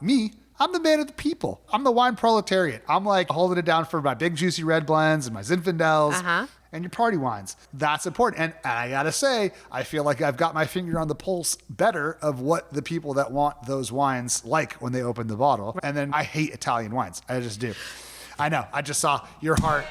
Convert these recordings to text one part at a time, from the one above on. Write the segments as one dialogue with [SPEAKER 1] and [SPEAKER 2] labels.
[SPEAKER 1] Me, I'm the man of the people. I'm the wine proletariat. I'm like holding it down for my big juicy red blends and my Zinfandels and your party wines. That's important. And I gotta say, I feel like I've got my finger on the pulse better of what the people that want those wines like when they open the bottle. And then I hate Italian wines. I just do. I know. I just saw your heart.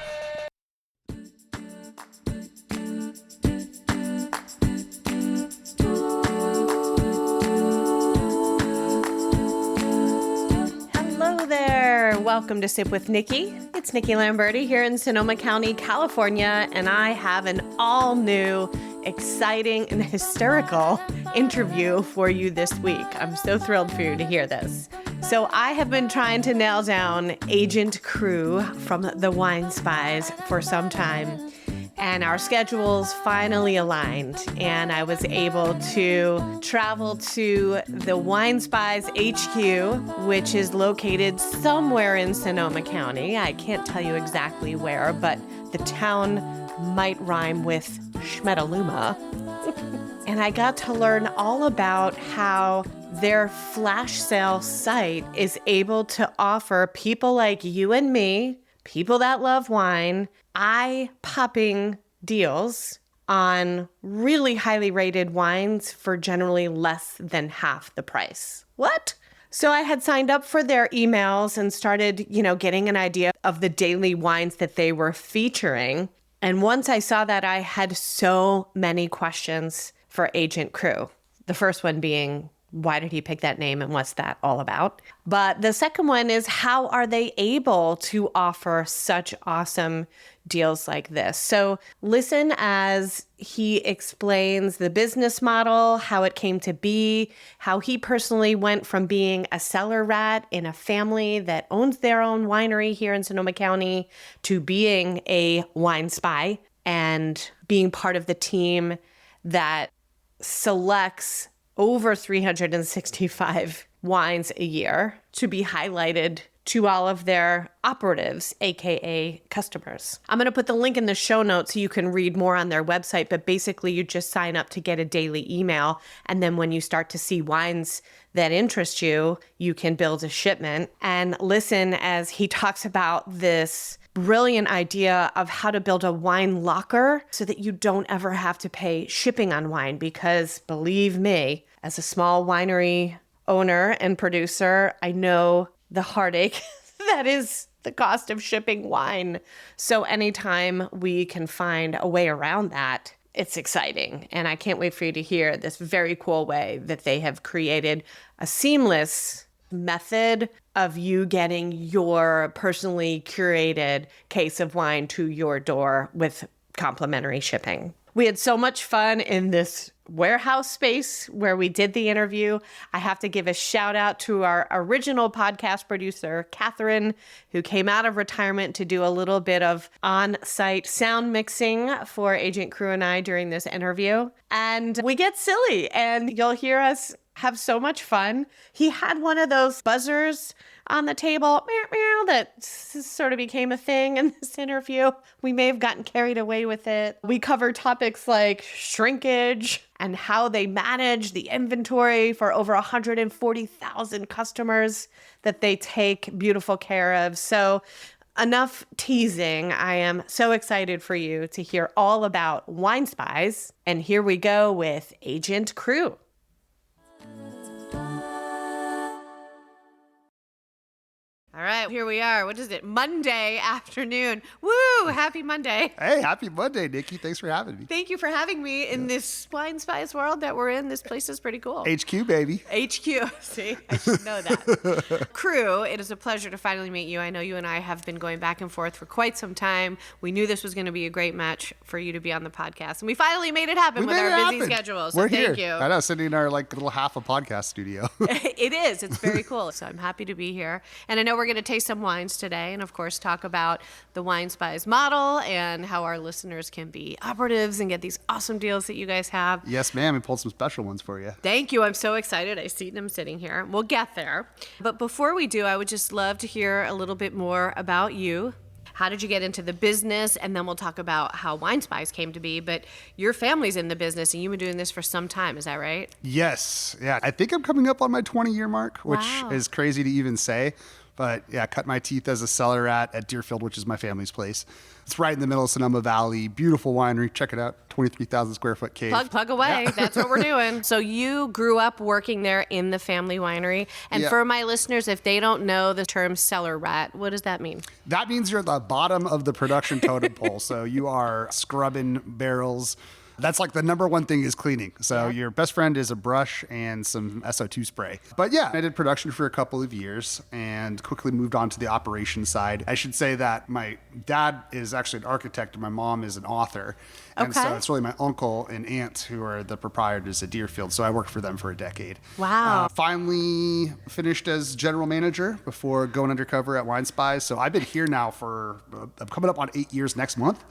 [SPEAKER 2] Welcome to Sip with Nikki. It's Nikki Lamberti here in Sonoma County, California, and I have an all-new, exciting, and hysterical interview for you this week. I'm so thrilled for you to hear this. So I have been trying to nail down Agent Crew from the Wine Spies for some time, and our schedules finally aligned, and I was able to travel to the Wine Spies HQ, which is located somewhere in Sonoma County. I can't tell you exactly where, but the town might rhyme with Schmetaluma. And I got to learn all about how their flash sale site is able to offer people like you and me, people that love wine, eye-popping deals on really highly rated wines for generally less than half the price. What? So I had signed up for their emails and started, getting an idea of the daily wines that they were featuring. And once I saw that, I had so many questions for Agent Crew. The first one being, why did he pick that name and what's that all about? But the second one is, how are they able to offer such awesome deals like this? So listen as he explains the business model, how it came to be, how he personally went from being a cellar rat in a family that owns their own winery here in Sonoma County to being a wine spy and being part of the team that selects over 365 wines a year to be highlighted to all of their operatives, aka customers. I'm going to put the link in the show notes so you can read more on their website, but basically you just sign up to get a daily email, and then when you start to see wines that interest you, you can build a shipment. And listen as he talks about this brilliant idea of how to build a wine locker so that you don't ever have to pay shipping on wine, because believe me, as a small winery owner and producer, I know the heartache that is the cost of shipping wine. So anytime we can find a way around that, it's exciting. And I can't wait for you to hear this very cool way that they have created a seamless method of you getting your personally curated case of wine to your door with complimentary shipping. We had so much fun in this warehouse space where we did the interview. I have to give a shout out to our original podcast producer, Catherine, who came out of retirement to do a little bit of on-site sound mixing for Agent Crew and I during this interview. And we get silly, and you'll hear us have so much fun. He had one of those buzzers on the table, meow, meow, that sort of became a thing in this interview. We may have gotten carried away with it. We cover topics like shrinkage and how they manage the inventory for over 140,000 customers that they take beautiful care of. So enough teasing. I am so excited for you to hear all about Wine Spies. And here we go with Agent Crew. All right, here we are. What is it? Monday afternoon. Woo! Happy Monday.
[SPEAKER 1] Hey, happy Monday, Nikki. Thanks for having me.
[SPEAKER 2] Thank you for having me in this Wine Spies world that we're in. This place is pretty cool.
[SPEAKER 1] HQ, baby.
[SPEAKER 2] HQ. See, I should know that. Crew, it is a pleasure to finally meet you. I know you and I have been going back and forth for quite some time. We knew this was going to be a great match for you to be on the podcast, and we finally made it happen with our busy schedules. So
[SPEAKER 1] we're
[SPEAKER 2] thank
[SPEAKER 1] here.
[SPEAKER 2] you.
[SPEAKER 1] I know, sitting in our little half a podcast studio.
[SPEAKER 2] It is. It's very cool. So I'm happy to be here. And I know we're going to taste some wines today and, of course, talk about the Wine Spies model and how our listeners can be operatives and get these awesome deals that you guys have.
[SPEAKER 1] Yes, ma'am. We pulled some special ones for you.
[SPEAKER 2] Thank you. I'm so excited. I see them sitting here. We'll get there. But before we do, I would just love to hear a little bit more about you. how did you get into the business? And then we'll talk about how Wine Spies came to be. But your family's in the business and you've been doing this for some time. Is that right?
[SPEAKER 1] Yes. Yeah. I think I'm coming up on my 20-year mark, which
[SPEAKER 2] Wow.
[SPEAKER 1] is crazy to even say. But yeah, cut my teeth as a cellar rat at Deerfield, which is my family's place. It's right in the middle of Sonoma Valley. Beautiful winery. Check it out. 23,000 square foot cave.
[SPEAKER 2] Plug away. Yeah. That's what we're doing. So you grew up working there in the family winery. And for my listeners, if they don't know the term cellar rat, what does that mean?
[SPEAKER 1] That means you're at the bottom of the production totem pole. So you are scrubbing barrels. That's like the number one thing is cleaning. So your best friend is a brush and some SO2 spray. But yeah, I did production for a couple of years and quickly moved on to the operations side. I should say that my dad is actually an architect and my mom is an author. And so it's really my uncle and aunt who are the proprietors at Deerfield. So I worked for them for a decade.
[SPEAKER 2] Wow.
[SPEAKER 1] Finally finished as general manager before going undercover at Wine Spies. So I've been here now for, I'm coming up on 8 years next month,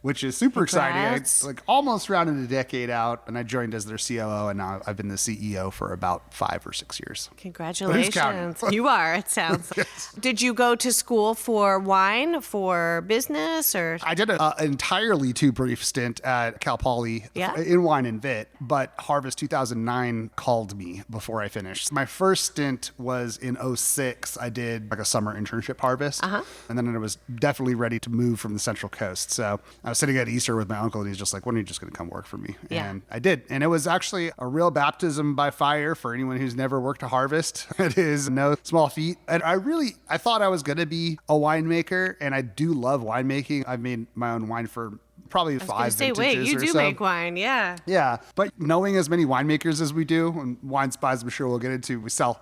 [SPEAKER 1] which is super exciting. It's like almost rounded a decade out, and I joined as their COO, and now I've been the CEO for about 5 or 6 years.
[SPEAKER 2] Congratulations. You are, it sounds. Yes. Did you go to school for wine, for business, or?
[SPEAKER 1] I did an entirely too brief stint at Cal Poly in wine and vit, but Harvest 2009 called me before I finished. My first stint was in 2006. I did like a summer internship Harvest, and then I was definitely ready to move from the Central Coast. So I was sitting at Easter with my uncle and he's just like, when are you just going to come work for me?
[SPEAKER 2] Yeah.
[SPEAKER 1] And I did. And it was actually a real baptism by fire for anyone who's never worked a harvest. It is no small feat. And I thought I was going to be a winemaker, and I do love winemaking. I've made my own wine for probably 5 vintages
[SPEAKER 2] wait, you
[SPEAKER 1] or
[SPEAKER 2] do
[SPEAKER 1] so.
[SPEAKER 2] make wine, yeah.
[SPEAKER 1] Yeah. But knowing as many winemakers as we do, and Wine Spies I'm sure we'll get into, we sell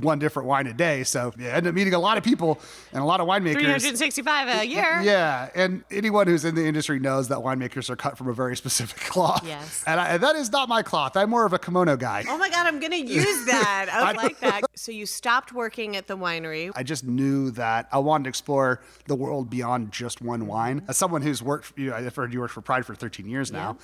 [SPEAKER 1] one different wine a day. So I end up meeting a lot of people and a lot of winemakers.
[SPEAKER 2] 365 a year.
[SPEAKER 1] Yeah. And anyone who's in the industry knows that winemakers are cut from a very specific cloth.
[SPEAKER 2] Yes.
[SPEAKER 1] And that is not my cloth. I'm more of a kimono guy.
[SPEAKER 2] Oh my God, I'm going to use that. I like that. So you stopped working at the winery.
[SPEAKER 1] I just knew that I wanted to explore the world beyond just one wine. As someone who's worked, I've heard you worked for Pride for 13 years now.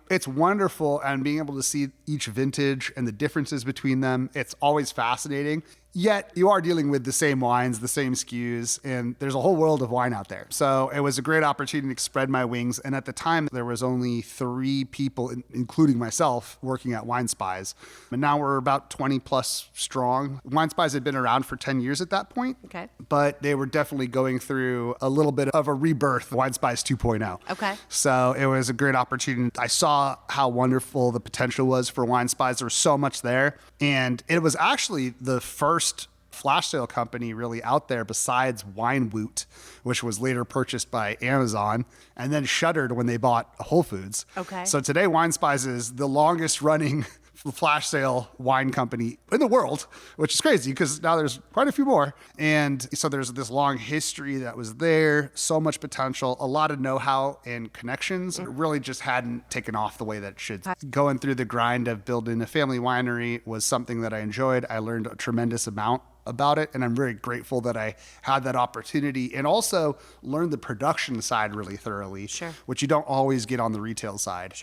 [SPEAKER 1] It's wonderful, and being able to see each vintage and the differences between them, it's always fascinating. Yet you are dealing with the same wines, the same SKUs, and there's a whole world of wine out there. So it was a great opportunity to spread my wings. And at the time, there was only 3 people, including myself, working at Wine Spies. And now we're about 20 plus strong. Wine Spies had been around for 10 years at that point.
[SPEAKER 2] Okay.
[SPEAKER 1] But they were definitely going through a little bit of a rebirth, Wine Spies 2.0.
[SPEAKER 2] Okay.
[SPEAKER 1] So it was a great opportunity. I saw how wonderful the potential was for Wine Spies. There was so much there. And it was actually the first flash sale company really out there besides Wine Woot, which was later purchased by Amazon and then shuttered when they bought Whole Foods.
[SPEAKER 2] Okay.
[SPEAKER 1] So today Wine Spies is the longest running flash sale wine company in the world, which is crazy because now there's quite a few more. And so there's this long history that was there, so much potential, a lot of know-how and connections. It really just hadn't taken off the way that it should. Going through the grind of building a family winery was something that I enjoyed. I learned a tremendous amount about it, and I'm very grateful that I had that opportunity, and also learned the production side really thoroughly, which you don't always get on the retail side.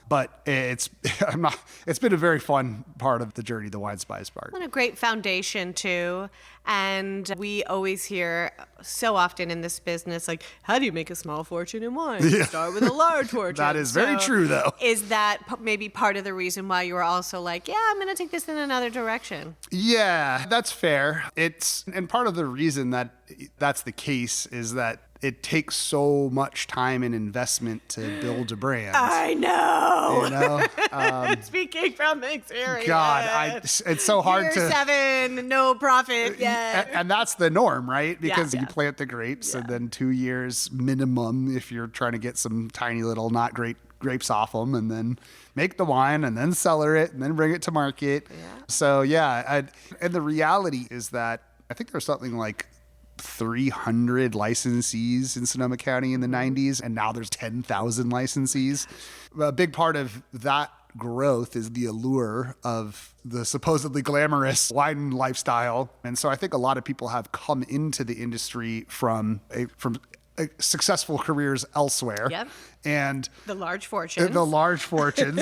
[SPEAKER 1] But it's been a very fun part of the journey, the Wine Spies part.
[SPEAKER 2] And a great foundation too. And we always hear so often in this business, like, how do you make a small fortune in wine? You start with a large fortune.
[SPEAKER 1] That is very true, though.
[SPEAKER 2] Is that maybe part of the reason why you were also like, yeah, I'm going to take this in another direction?
[SPEAKER 1] Yeah, that's fair. And part of the reason that that's the case is that it takes so much time and investment to build a brand.
[SPEAKER 2] I know.
[SPEAKER 1] You know?
[SPEAKER 2] Speaking from experience.
[SPEAKER 1] God, it's so hard
[SPEAKER 2] Year 7, no profit yet.
[SPEAKER 1] And that's the norm, right? Because you plant the grapes and then 2 years minimum if you're trying to get some tiny little not great grapes off them, and then make the wine and then cellar it and then bring it to market. So and the reality is that I think there's something like 300 licensees in Sonoma County in the 90s, and now there's 10,000 licensees. A big part of that growth is the allure of the supposedly glamorous wine lifestyle. And so I think a lot of people have come into the industry from successful careers elsewhere.
[SPEAKER 2] And the large fortunes.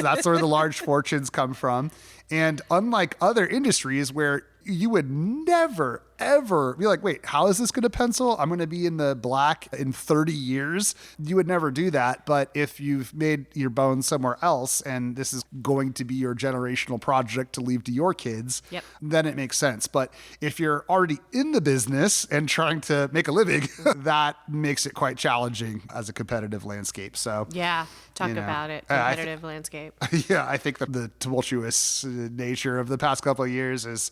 [SPEAKER 1] That's where the large fortunes come from. And unlike other industries where you would never, ever be like, wait, how is this going to pencil? I'm going to be in the black in 30 years. You would never do that. But if you've made your bones somewhere else and this is going to be your generational project to leave to your kids, then it makes sense. But if you're already in the business and trying to make a living, that makes it quite challenging as a competitive landscape. So
[SPEAKER 2] talk about it. Competitive landscape.
[SPEAKER 1] Yeah, I think that the tumultuous nature of the past couple of years is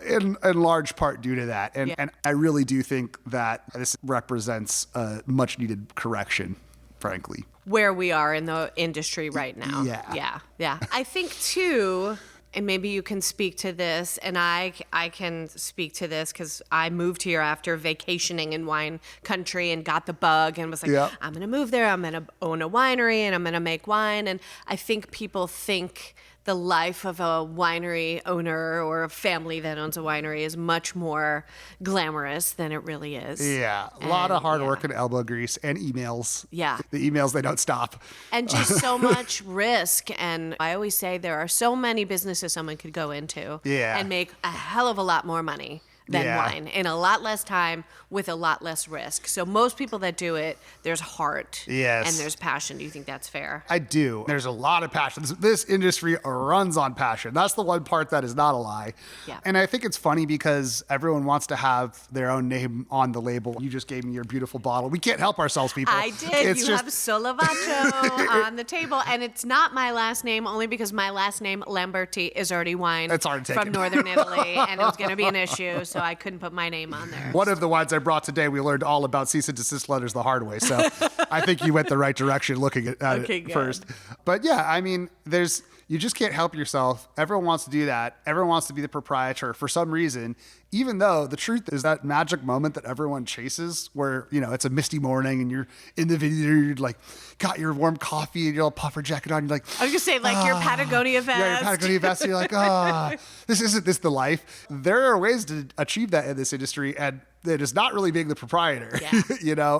[SPEAKER 1] in large part due to that. And I really do think that this represents a much needed correction, frankly.
[SPEAKER 2] Where we are in the industry right now. Yeah. I think too, and maybe you can speak to this, and I can speak to this because I moved here after vacationing in wine country and got the bug and was like, I'm going to move there. I'm going to own a winery and I'm going to make wine. And I think people think the life of a winery owner or a family that owns a winery is much more glamorous than it really is.
[SPEAKER 1] Yeah, a lot of hard work and elbow grease and emails.
[SPEAKER 2] Yeah.
[SPEAKER 1] The emails, they don't stop.
[SPEAKER 2] And just so much risk. And I always say there are so many businesses someone could go into and make a hell of a lot more money than wine in a lot less time with a lot less risk. So most people that do it, there's heart and there's passion. Do you think that's fair?
[SPEAKER 1] I do. There's a lot of passion. This industry runs on passion. That's the one part that is not a lie.
[SPEAKER 2] Yeah.
[SPEAKER 1] And I think it's funny because everyone wants to have their own name on the label. You just gave me your beautiful bottle. We can't help ourselves, people.
[SPEAKER 2] I did. You have Solavato on the table. And it's not my last name only because my last name, Lamberti, is already wine from Northern Italy. And it was going to be an issue. So I couldn't put my name on there.
[SPEAKER 1] One of the wines I brought today, we learned all about cease and desist letters the hard way. So I think you went the right direction looking at it first. But yeah, I mean, you just can't help yourself. Everyone wants to do that. Everyone wants to be the proprietor for some reason, even though the truth is that magic moment that everyone chases where, it's a misty morning and you're in the vineyard, like got your warm coffee and your little puffer jacket on. You're like,
[SPEAKER 2] I was going to say like your Patagonia vest.
[SPEAKER 1] Yeah, your Patagonia vest. And you're like, isn't this the life? There are ways to achieve that in this industry. And it is not really being the proprietor,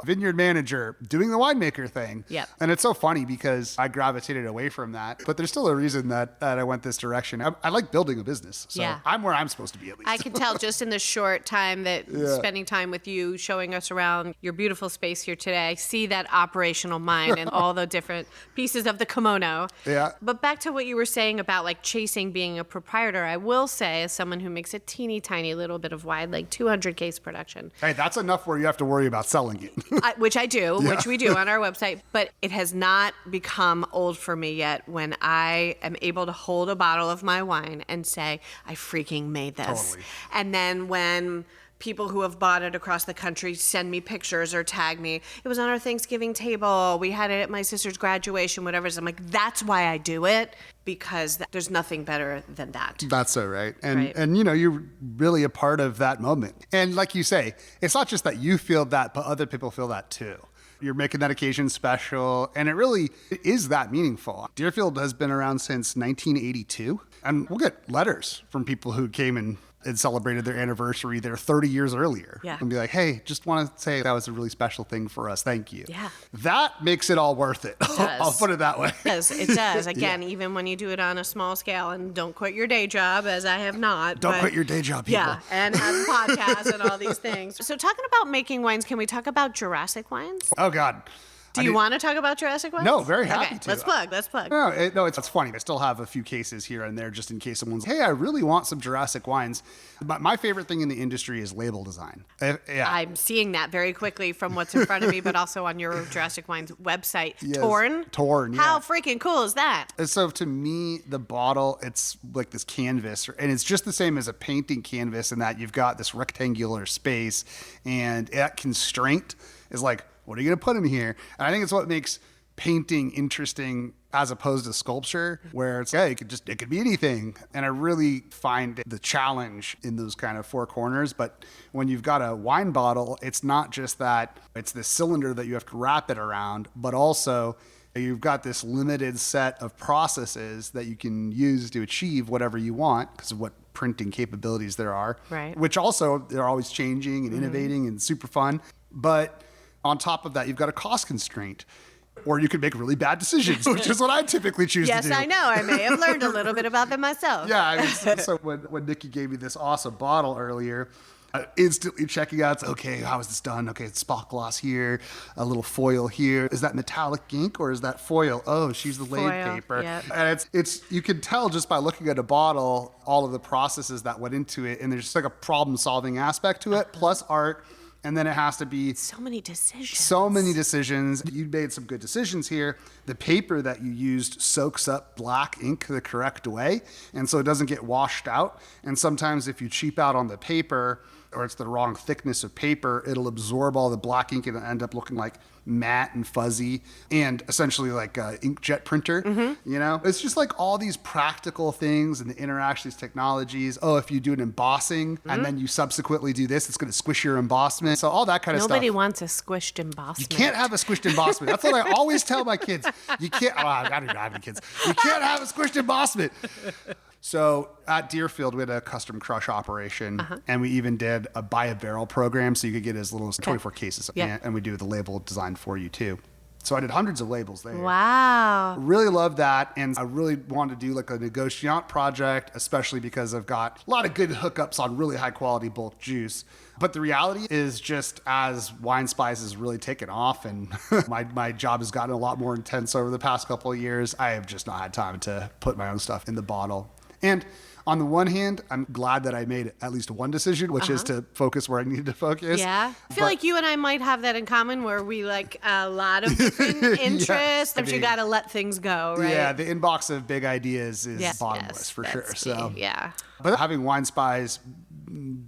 [SPEAKER 1] vineyard manager, doing the winemaker thing.
[SPEAKER 2] Yep.
[SPEAKER 1] And it's so funny because I gravitated away from that, but there's still a reason that I went this direction. I like building a business. So I'm where I'm supposed to be at least.
[SPEAKER 2] I can tell just in the short time that spending time with you, showing us around your beautiful space here today, I see that operational mind and all the different pieces of the kimono.
[SPEAKER 1] Yeah.
[SPEAKER 2] But back to what you were saying about like chasing being a proprietor, I will say as someone who makes a teeny tiny little bit of wine, like 200 case production.
[SPEAKER 1] Hey, that's enough where you have to worry about selling it.
[SPEAKER 2] Which I do, which we do on our website. But it has not become old for me yet when I am able to hold a bottle of my wine and say, I freaking made this.
[SPEAKER 1] Totally.
[SPEAKER 2] And then when people who have bought it across the country send me pictures or tag me, it was on our Thanksgiving table, we had it at my sister's graduation, whatever. So I'm like, that's why I do it, because there's nothing better than that.
[SPEAKER 1] That's so right. And you're really a part of that moment. And like you say, it's not just that you feel that, but other people feel that too. You're making that occasion special, and it really is that meaningful. Deerfield has been around since 1982, and we'll get letters from people who came and celebrated their anniversary there 30 years earlier.
[SPEAKER 2] Yeah.
[SPEAKER 1] And be like, hey, just want to say that was a really special thing for us. Thank you.
[SPEAKER 2] Yeah.
[SPEAKER 1] That makes it all worth it. I'll put it that way.
[SPEAKER 2] It does. Again, even when you do it on a small scale, and don't quit your day job, as I have not.
[SPEAKER 1] Don't quit your day job, people.
[SPEAKER 2] Yeah, and have podcasts and all these things. So talking about making wines, can we talk about Jurassic wines?
[SPEAKER 1] Oh, God.
[SPEAKER 2] Do you want to talk about Jurassic wines?
[SPEAKER 1] No, very happy to.
[SPEAKER 2] Let's plug.
[SPEAKER 1] No, it's funny. I still have a few cases here and there just in case someone's, hey, I really want some Jurassic wines. But my favorite thing in the industry is label design.
[SPEAKER 2] I'm seeing that very quickly from what's in front of me, but also on your Jurassic Wines website.
[SPEAKER 1] Yes.
[SPEAKER 2] Torn,
[SPEAKER 1] yeah.
[SPEAKER 2] How freaking cool is that?
[SPEAKER 1] So to me, the bottle, it's like this canvas, and it's just the same as a painting canvas in that you've got this rectangular space, and that constraint is like, what are you going to put in here? And I think it's what makes painting interesting as opposed to sculpture, where it's, it could be anything. And I really find the challenge in those kind of four corners. But when you've got a wine bottle, it's not just that it's the cylinder that you have to wrap it around, but also you've got this limited set of processes that you can use to achieve whatever you want because of what printing capabilities there are,
[SPEAKER 2] right? Which
[SPEAKER 1] also they're always changing and innovating and super fun. But on top of that, you've got a cost constraint. Or you could make really bad decisions, which is what I typically choose to do.
[SPEAKER 2] Yes, I know. I may have learned a little bit about them myself.
[SPEAKER 1] Yeah, I mean, so when Nikki gave me this awesome bottle earlier, instantly checking out, okay, how is this done? Okay, it's spot gloss here, a little foil here. Is that metallic ink or is that foil? Oh, she's the laid paper.
[SPEAKER 2] Yep.
[SPEAKER 1] And it's you can tell just by looking at a bottle all of the processes that went into it, and there's just like a problem-solving aspect to it, plus art. And then it has to be
[SPEAKER 2] so many decisions.
[SPEAKER 1] So many decisions. You made some good decisions here. The paper that you used soaks up black ink the correct way, and so it doesn't get washed out. And sometimes if you cheap out on the paper, or it's the wrong thickness of paper, it'll absorb all the black ink and end up looking like matte and fuzzy and essentially like an inkjet printer. You know, it's just like all these practical things and the interactions, technologies. Oh, if you do an embossing and then you subsequently do this, it's going to squish your embossment. So all that kind of stuff.
[SPEAKER 2] Nobody wants a squished embossment.
[SPEAKER 1] You can't have a squished embossment. That's what I always tell my kids. You can't. Oh, I don't even have any kids. You can't have a squished embossment. So at Deerfield, we had a custom crush operation, and we even did a buy a barrel program, so you could get as little as 24 cases, and we do the label design for you too. So I did hundreds of labels there.
[SPEAKER 2] Wow.
[SPEAKER 1] Really loved that, and I really wanted to do like a negociant project, especially because I've got a lot of good hookups on really high quality bulk juice. But the reality is, just as Wine Spies has really taken off and my job has gotten a lot more intense over the past couple of years, I have just not had time to put my own stuff in the bottle. And on the one hand, I'm glad that I made at least one decision, which is to focus where I needed to focus.
[SPEAKER 2] Yeah. I feel like you and I might have that in common, where we like a lot of different interests, but you got to let things go, right?
[SPEAKER 1] Yeah, the inbox of big ideas is bottomless for sure. So
[SPEAKER 2] yeah.
[SPEAKER 1] But having Wine Spies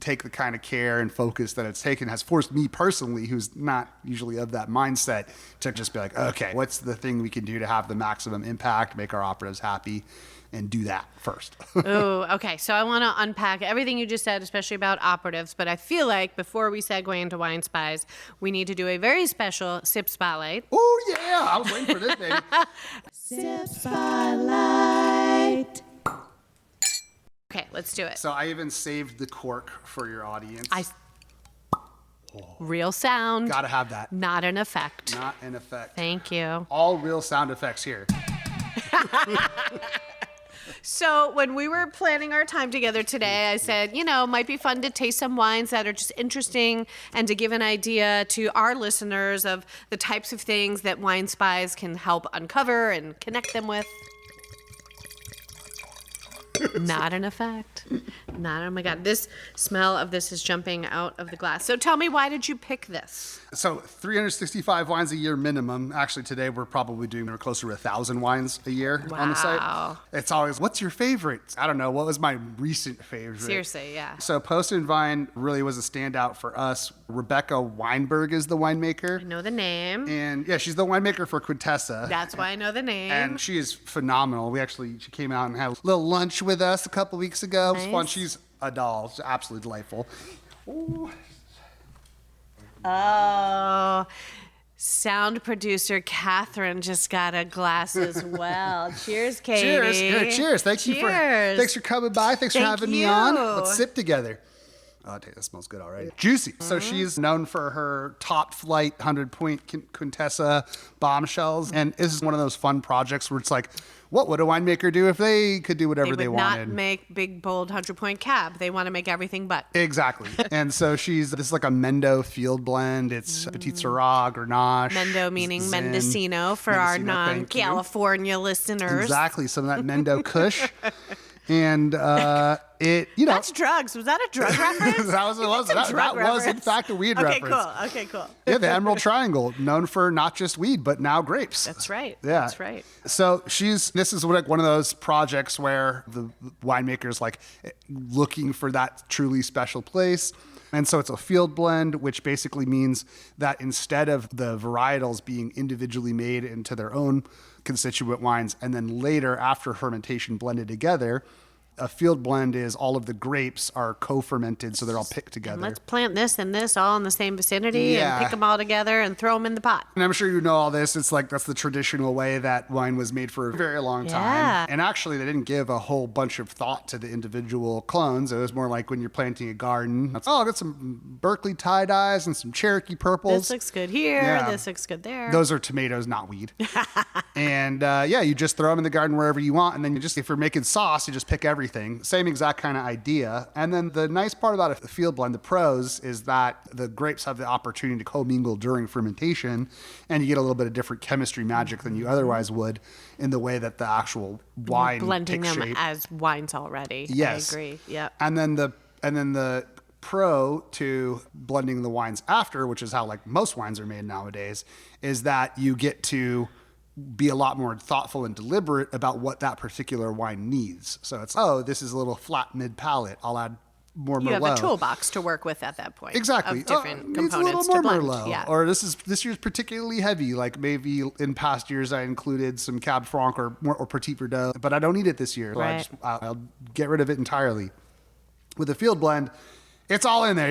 [SPEAKER 1] take the kind of care and focus that it's taken has forced me personally, who's not usually of that mindset, to just be like, okay, what's the thing we can do to have the maximum impact, make our operatives happy, and do that first.
[SPEAKER 2] Oh, okay. So I want to unpack everything you just said, especially about operatives. But I feel like before we segue into Wine Spies, we need to do a very special sip spotlight.
[SPEAKER 1] Oh, yeah. I was waiting for this, baby.
[SPEAKER 2] Sip spotlight. Okay, let's do it.
[SPEAKER 1] So I even saved the cork for your audience.
[SPEAKER 2] Real sound.
[SPEAKER 1] Gotta have that.
[SPEAKER 2] Not an effect.
[SPEAKER 1] Not an effect.
[SPEAKER 2] Thank you.
[SPEAKER 1] All real sound effects here.
[SPEAKER 2] So when we were planning our time together today, I said, might be fun to taste some wines that are just interesting and to give an idea to our listeners of the types of things that Wine Spies can help uncover and connect them with. Not an effect. Oh my God. This smell of this is jumping out of the glass. So tell me, why did you pick this?
[SPEAKER 1] So 365 wines a year minimum. Actually, today we're probably doing closer to 1,000 wines a year on the site. It's always, what's your favorite? I don't know. What was my recent favorite?
[SPEAKER 2] Seriously, yeah.
[SPEAKER 1] So Post and Vine really was a standout for us. Rebecca Weinberg is the winemaker.
[SPEAKER 2] I know the name.
[SPEAKER 1] And yeah, she's the winemaker for Quintessa.
[SPEAKER 2] That's why I know the name.
[SPEAKER 1] And she is phenomenal. She came out and had a little lunch with us a couple weeks ago.
[SPEAKER 2] Nice.
[SPEAKER 1] It was fun. She's a doll. She's absolutely delightful. Ooh.
[SPEAKER 2] Oh, sound producer Catherine just got a glass as well. Cheers, Katie.
[SPEAKER 1] Cheers. Yeah, cheers. Thanks for coming by. Thanks for having me on. Let's sip together. Oh, that smells good already. Juicy. So she's known for her top flight 100-point Quintessa bombshells. And this is one of those fun projects where it's like, what would a winemaker do if they could do whatever they wanted?
[SPEAKER 2] They would not make big, bold 100-point cab. They want to make everything but.
[SPEAKER 1] Exactly. And so this is like a Mendo field blend. It's Petit Syrah, Grenache.
[SPEAKER 2] Mendo meaning Mendocino for our non-California listeners.
[SPEAKER 1] Exactly. Some of that Mendo Kush. And
[SPEAKER 2] That's drugs. Was that a drug reference?
[SPEAKER 1] That was in fact a weed reference.
[SPEAKER 2] Okay, cool.
[SPEAKER 1] Yeah, the Emerald Triangle, known for not just weed but now grapes.
[SPEAKER 2] That's right.
[SPEAKER 1] Yeah,
[SPEAKER 2] that's right.
[SPEAKER 1] So this is like one of those projects where the winemaker's like looking for that truly special place. And so it's a field blend, which basically means that instead of the varietals being individually made into their own constituent wines and then later after fermentation blended together, A field blend is all of the grapes are co-fermented, so they're all picked together.
[SPEAKER 2] And let's plant this and this all in the same vicinity and pick them all together and throw them in the pot.
[SPEAKER 1] And I'm sure you know all this. It's like that's the traditional way that wine was made for a very long time. And actually, they didn't give a whole bunch of thought to the individual clones. It was more like when you're planting a garden. I got some Berkeley tie-dyes and some Cherokee purples.
[SPEAKER 2] This looks good here. This looks good there.
[SPEAKER 1] Those are tomatoes, not weed. And you just throw them in the garden wherever you want. And then if you're making sauce, you just pick everything. Same exact kind of idea. And then the nice part about a field blend, the pros, is that the grapes have the opportunity to commingle during fermentation. And you get a little bit of different chemistry magic than you otherwise would in the way that the actual wine
[SPEAKER 2] blending
[SPEAKER 1] takes
[SPEAKER 2] them
[SPEAKER 1] shape.
[SPEAKER 2] as wines already.
[SPEAKER 1] Yes.
[SPEAKER 2] I agree. Yep.
[SPEAKER 1] And then the pro to blending the wines after, which is how like most wines are made nowadays, is that you get to be a lot more thoughtful and deliberate about what that particular wine needs. So it's, this is a little flat mid palate. I'll add more Merlot.
[SPEAKER 2] You have a toolbox to work with at that point.
[SPEAKER 1] Exactly.
[SPEAKER 2] Of different
[SPEAKER 1] needs
[SPEAKER 2] components
[SPEAKER 1] a little more
[SPEAKER 2] to blend.
[SPEAKER 1] Merlot.
[SPEAKER 2] Yeah.
[SPEAKER 1] Or this year's particularly heavy. Like maybe in past years I included some Cab Franc or Petit Verdot, but I don't need it this year. So
[SPEAKER 2] Right.
[SPEAKER 1] I'll get rid of it entirely. With a field blend, it's all in there.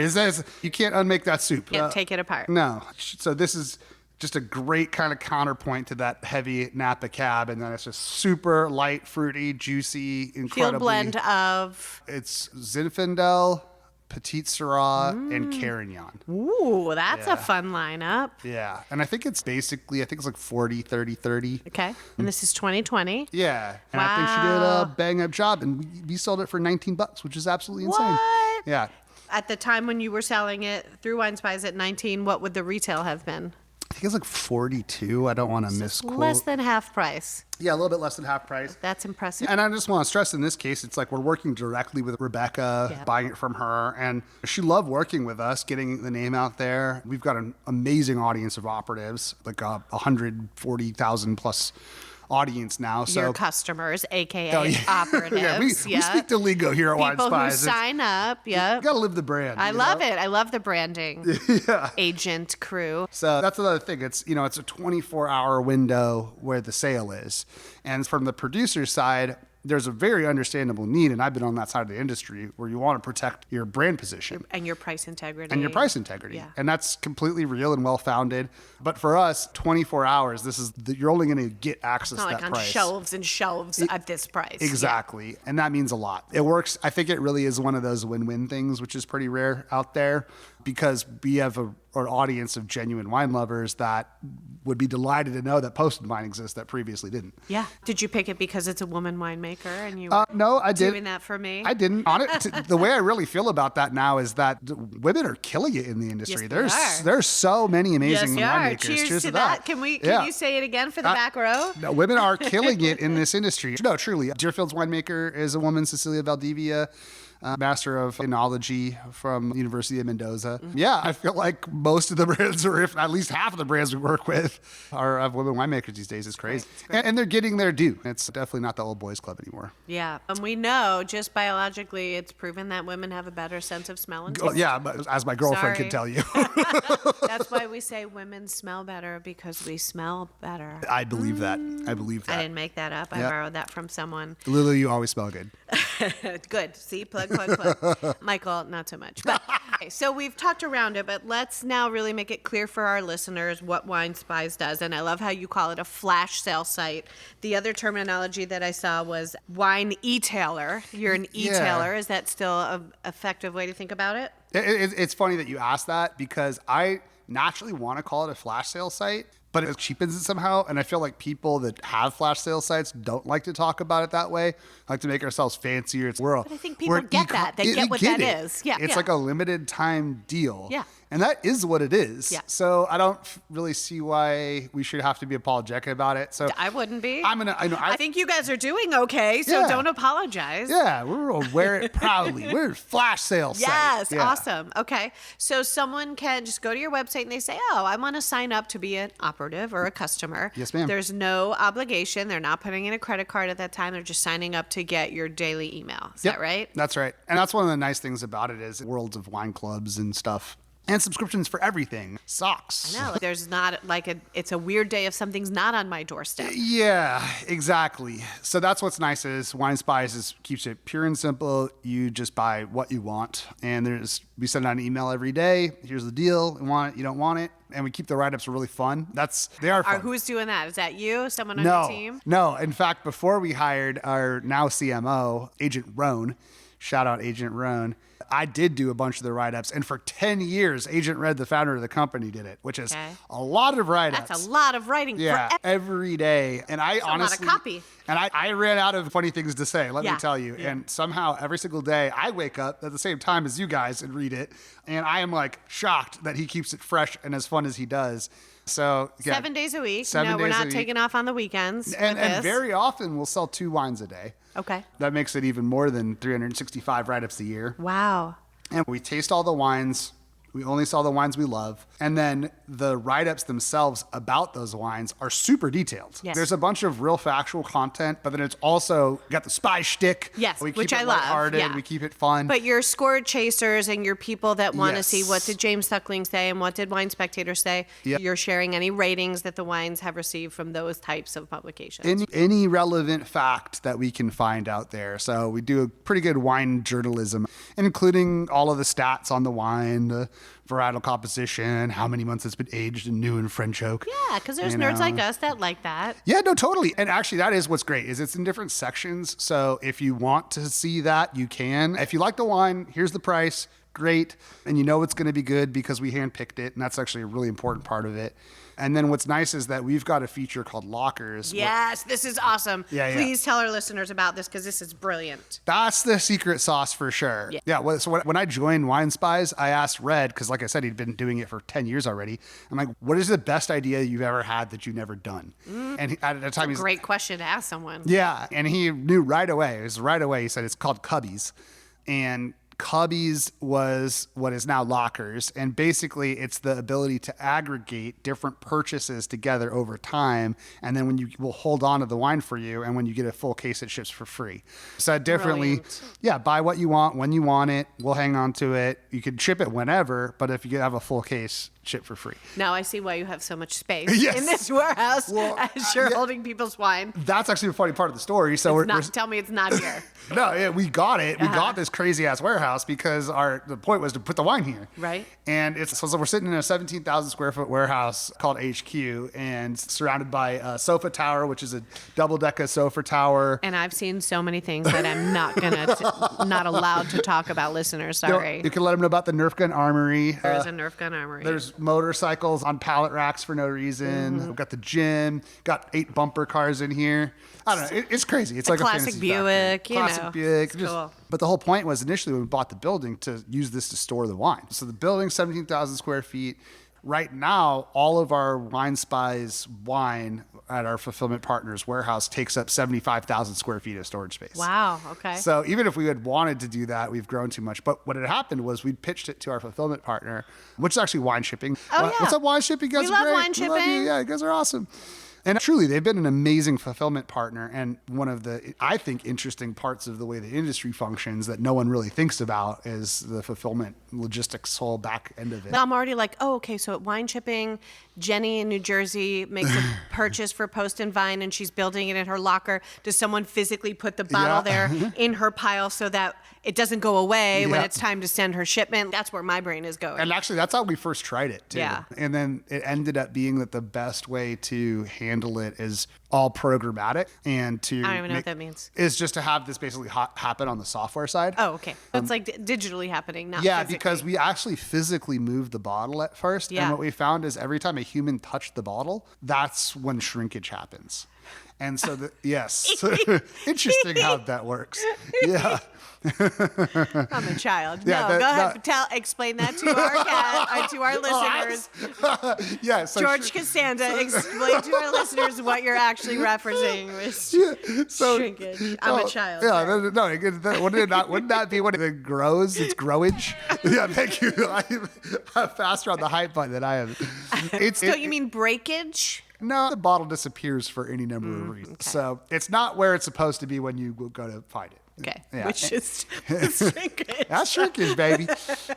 [SPEAKER 1] You can't unmake that soup.
[SPEAKER 2] Can't take it apart.
[SPEAKER 1] No. So this is just a great kind of counterpoint to that heavy Napa Cab, and then it's just super light, fruity, juicy, incredibly.
[SPEAKER 2] Field blend of?
[SPEAKER 1] It's Zinfandel, Petit Syrah, and Carignan.
[SPEAKER 2] Ooh, that's a fun lineup.
[SPEAKER 1] Yeah, and I think it's like 40, 30, 30.
[SPEAKER 2] Okay, and this is 2020.
[SPEAKER 1] Yeah, and I think she did a bang up job, and we sold it for $19, which is absolutely insane.
[SPEAKER 2] What?
[SPEAKER 1] Yeah.
[SPEAKER 2] At the time when you were selling it through Wine Spies at 19, what would the retail have been?
[SPEAKER 1] I think it's like 42. I don't want to misquote.
[SPEAKER 2] Less than half price.
[SPEAKER 1] Yeah, a little bit less than half price.
[SPEAKER 2] That's impressive.
[SPEAKER 1] And I just want to stress in this case, it's like we're working directly with Rebecca, buying it from her. And she loved working with us, getting the name out there. We've got an amazing audience of operatives, like 140,000 plus audience now. So
[SPEAKER 2] your customers, aka operatives.
[SPEAKER 1] we speak the lingo here at Wine
[SPEAKER 2] People
[SPEAKER 1] Spies.
[SPEAKER 2] who sign up. Yeah,
[SPEAKER 1] You got to live the brand.
[SPEAKER 2] I love it. I love the branding. Agent crew.
[SPEAKER 1] So that's another thing. It's a 24-hour window where the sale is. And from the producer's side, there's a very understandable need, and I've been on that side of the industry, where you want to protect your brand position.
[SPEAKER 2] And your price integrity.
[SPEAKER 1] Yeah.
[SPEAKER 2] Yeah.
[SPEAKER 1] And that's completely real and well-founded. But for us, 24 hours, you're only going to get access to that
[SPEAKER 2] not like on
[SPEAKER 1] price.
[SPEAKER 2] shelves and shelves at this price.
[SPEAKER 1] Exactly. Yeah. And that means a lot. It works. I think it really is one of those win-win things, which is pretty rare out there, because we have an audience of genuine wine lovers that would be delighted to know that Posted Wine exists that previously didn't.
[SPEAKER 2] Yeah. Did you pick it because it's a woman winemaker and you were
[SPEAKER 1] No, I didn't.
[SPEAKER 2] doing that for me?
[SPEAKER 1] I didn't. The way I really feel about that now is that women are killing it in the industry.
[SPEAKER 2] Yes,
[SPEAKER 1] There's so many amazing winemakers.
[SPEAKER 2] Cheers to that. Can you say it again for the back row?
[SPEAKER 1] No, women are killing it in this industry. No, truly. Deerfield's winemaker is a woman, Cecilia Valdivia. Master of Enology from the University of Mendoza.
[SPEAKER 2] Mm-hmm.
[SPEAKER 1] Yeah, I feel like most of the brands, or if at least half of the brands we work with, are of women winemakers these days. It's crazy. And they're getting their due. It's definitely not the old boys club anymore.
[SPEAKER 2] Yeah. And we know just biologically it's proven that women have a better sense of smell and taste.
[SPEAKER 1] Yeah, but as my girlfriend can tell you.
[SPEAKER 2] That's why we say women smell better, because we smell better.
[SPEAKER 1] I believe that. I believe that.
[SPEAKER 2] I didn't make that up. I borrowed that from someone.
[SPEAKER 1] Lulu, you always smell good.
[SPEAKER 2] Good. See, plug. Michael, not so much. But okay, so we've talked around it, but let's now really make it clear for our listeners what Wine Spies does. And I love how you call it a flash sale site. The other terminology that I saw was wine e-tailer. You're an e-tailer. Is that still an effective way to think about it?
[SPEAKER 1] It's funny that you asked that, because I naturally want to call it a flash sale site, but it cheapens it somehow. And I feel like people that have flash sale sites don't like to talk about it that way. Like to make ourselves fancier.
[SPEAKER 2] But I think people get that. They get what that is. Yeah.
[SPEAKER 1] It's like a limited time deal.
[SPEAKER 2] Yeah.
[SPEAKER 1] And that is what it is.
[SPEAKER 2] Yeah.
[SPEAKER 1] So I don't really see why we should have to be apologetic about it. So
[SPEAKER 2] I wouldn't be.
[SPEAKER 1] I
[SPEAKER 2] think you guys are doing okay, so don't apologize.
[SPEAKER 1] Yeah, we'll wear it proudly. We're a flash sale site.
[SPEAKER 2] Yes,
[SPEAKER 1] Yeah.
[SPEAKER 2] awesome. Okay, so someone can just go to your website and they say, oh, I want to sign up to be an operative or a customer.
[SPEAKER 1] Yes, ma'am.
[SPEAKER 2] There's no obligation. They're not putting in a credit card at that time. They're just signing up to get your daily email. Is that right?
[SPEAKER 1] That's right. And that's one of the nice things about it is worlds of wine clubs and stuff. And subscriptions for everything. Socks.
[SPEAKER 2] I know. There's not it's a weird day if something's not on my doorstep.
[SPEAKER 1] Yeah, exactly. So that's what's nice is Wine Spies keeps it pure and simple. You just buy what you want. And we send out an email every day. Here's the deal. You want it, you don't want it. And we keep the write-ups really fun. They are fun.
[SPEAKER 2] Who's doing that? Is that you? Someone on your team?
[SPEAKER 1] No. In fact, before we hired our now CMO, Agent Roan, shout out Agent Roan, I did do a bunch of the write-ups. And for 10 years, Agent Red, the founder of the company, did it, which is a lot of write-ups.
[SPEAKER 2] That's a lot of writing
[SPEAKER 1] for every day. And I honestly...
[SPEAKER 2] a lot of copy.
[SPEAKER 1] And I ran out of funny things to say, let me tell you.
[SPEAKER 2] Yeah.
[SPEAKER 1] And somehow every single day I wake up at the same time as you guys and read it. And I am like shocked that he keeps it fresh and as fun as he does. So
[SPEAKER 2] 7 days a week. We're not taking off on the weekends.
[SPEAKER 1] And very often we'll sell 2 wines a day.
[SPEAKER 2] Okay.
[SPEAKER 1] That makes it even more than 365 write-ups a year.
[SPEAKER 2] Wow.
[SPEAKER 1] And we taste all the wines. We only sell the wines we love. And then the write-ups themselves about those wines are super detailed.
[SPEAKER 2] Yes.
[SPEAKER 1] There's a bunch of real factual content, but then it's also got the spy shtick.
[SPEAKER 2] Yes,
[SPEAKER 1] we keep
[SPEAKER 2] which
[SPEAKER 1] it
[SPEAKER 2] I love.
[SPEAKER 1] lighthearted,
[SPEAKER 2] Yeah.
[SPEAKER 1] we keep it fun.
[SPEAKER 2] But your score chasers and your people that want to see what did James Suckling say and what did Wine Spectator say, you're sharing any ratings that the wines have received from those types of publications.
[SPEAKER 1] Any relevant fact that we can find out there. So we do a pretty good wine journalism, including all of the stats on the wine, the varietal composition, how many months it's been aged in new and French oak.
[SPEAKER 2] Yeah, because there's nerds like us that like that.
[SPEAKER 1] Yeah, no, totally. And actually, that is what's great, is it's in different sections. So if you want to see that, you can. If you like the wine, here's the price. Great. And you know it's going to be good because we handpicked it. And that's actually a really important part of it. And then what's nice is that we've got a feature called lockers.
[SPEAKER 2] Yes, this is awesome. Please tell our listeners about this because this is brilliant.
[SPEAKER 1] That's the secret sauce for sure. So when I joined Wine Spies, I asked Red, because like I said, he'd been doing it for 10 years already. I'm like, what is the best idea you've ever had that you've never done? And at the time,
[SPEAKER 2] That's a great question to ask someone.
[SPEAKER 1] Yeah, and he knew right away. He said it's called Cubbies. And Cubbies was what is now Lockers. And basically it's the ability to aggregate different purchases together over time. And then when you will hold on to the wine for you. And when you get a full case, it ships for free. Said differently, buy what you want when you want it. We'll hang on to it. You can ship it whenever, but if you have a full case, ship for free.
[SPEAKER 2] Now I see why you have so much space in this warehouse as you're holding people's wine.
[SPEAKER 1] That's actually a funny part of the story. So
[SPEAKER 2] tell me it's not here.
[SPEAKER 1] No, we got it. We got this crazy ass warehouse because the point was to put the wine here.
[SPEAKER 2] Right.
[SPEAKER 1] And so we're sitting in a 17,000 square foot warehouse called HQ and surrounded by a sofa tower, which is a double-decker sofa tower.
[SPEAKER 2] And I've seen so many things that I'm not allowed to talk about, listeners. Sorry.
[SPEAKER 1] You can let them know about the Nerf gun armory.
[SPEAKER 2] There's a Nerf gun armory.
[SPEAKER 1] There's motorcycles on pallet racks for no reason. We've got the gym, got 8 bumper cars in here. I don't know. It's crazy. It's like
[SPEAKER 2] classic
[SPEAKER 1] a fantasy
[SPEAKER 2] Buick,
[SPEAKER 1] factory. Classic Buick.
[SPEAKER 2] Cool.
[SPEAKER 1] But the whole point was initially when we bought the building to use this to store the wine. So the building's 17,000 square feet. Right now, all of our Wine Spies wine at our fulfillment partner's warehouse takes up 75,000 square feet of storage space.
[SPEAKER 2] Wow, okay.
[SPEAKER 1] So even if we had wanted to do that, we've grown too much. But what had happened was we pitched it to our fulfillment partner, which is actually Wine Shipping. What's up, Wine Shipping? You guys are great.
[SPEAKER 2] Wine Shipping.
[SPEAKER 1] We love you. Yeah, you guys are awesome. And truly, they've been an amazing fulfillment partner. And one of the, I think, interesting parts of the way the industry functions that no one really thinks about is the fulfillment logistics whole back end of it.
[SPEAKER 2] I'm already like, so at Wine Shipping, Jenny in New Jersey makes a purchase for Post and Vine and she's building it in her locker. Does someone physically put the bottle there in her pile so that it doesn't go away when it's time to send her shipment? That's where my brain is going.
[SPEAKER 1] And actually, that's how we first tried it, too.
[SPEAKER 2] Yeah.
[SPEAKER 1] And then it ended up being that the best way to handle it is all programmatic. And to
[SPEAKER 2] I don't even know what that means.
[SPEAKER 1] Is just to have this basically happen on the software side.
[SPEAKER 2] Oh, okay. It's like digitally happening, not
[SPEAKER 1] yeah,
[SPEAKER 2] physically.
[SPEAKER 1] because we actually physically moved the bottle at first.
[SPEAKER 2] Yeah.
[SPEAKER 1] And what we found is every time a human touched the bottle, that's when shrinkage happens. And so, interesting how that works. Yeah.
[SPEAKER 2] I'm a child. Go ahead. Explain that to our cat, to our listeners.
[SPEAKER 1] So
[SPEAKER 2] George Costanza, explain to our listeners what you're actually referencing with shrinkage. I'm a child.
[SPEAKER 1] Yeah, no, wouldn't that be when it grows? It's growage. Yeah, thank you. I'm faster on the hype button than I am.
[SPEAKER 2] So you mean breakage?
[SPEAKER 1] No, the bottle disappears for any number of reasons.
[SPEAKER 2] Okay.
[SPEAKER 1] So it's not where it's supposed to be when you go to find it.
[SPEAKER 2] Okay.
[SPEAKER 1] Yeah.
[SPEAKER 2] Which is shrinkage.
[SPEAKER 1] That's shrinkage, baby.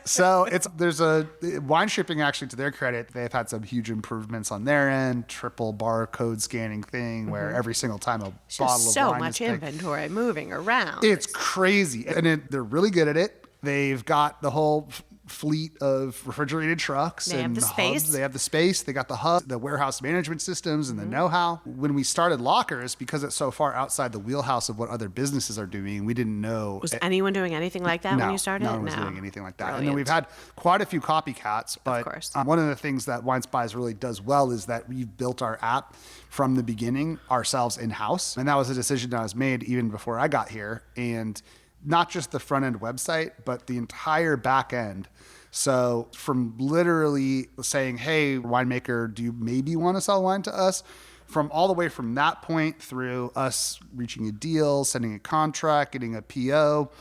[SPEAKER 1] So there's a wine shipping, actually, to their credit, they've had some huge improvements on their end, triple barcode scanning thing where every single time a bottle of
[SPEAKER 2] So
[SPEAKER 1] wine
[SPEAKER 2] much
[SPEAKER 1] is picked,
[SPEAKER 2] inventory moving around.
[SPEAKER 1] it's crazy. And they're really good at it. They've got the whole fleet of refrigerated trucks
[SPEAKER 2] They have
[SPEAKER 1] and
[SPEAKER 2] the
[SPEAKER 1] hubs.
[SPEAKER 2] space.
[SPEAKER 1] They have the space. They got the hub, the warehouse management systems and the know-how. When we started Lockers, because it's so far outside the wheelhouse of what other businesses are doing, we didn't know.
[SPEAKER 2] Was anyone doing anything like that when you started?
[SPEAKER 1] No one was doing anything like that.
[SPEAKER 2] Brilliant.
[SPEAKER 1] And then we've had quite a few copycats, but
[SPEAKER 2] course.
[SPEAKER 1] One of the things that Wine Spies really does well is that we've built our app from the beginning ourselves in-house. And that was a decision that was made even before I got here. And not just the front end website, but the entire back end. So from literally saying, hey, winemaker, do you maybe want to sell wine to us? From all the way from that point through us reaching a deal, sending a contract, getting a PO,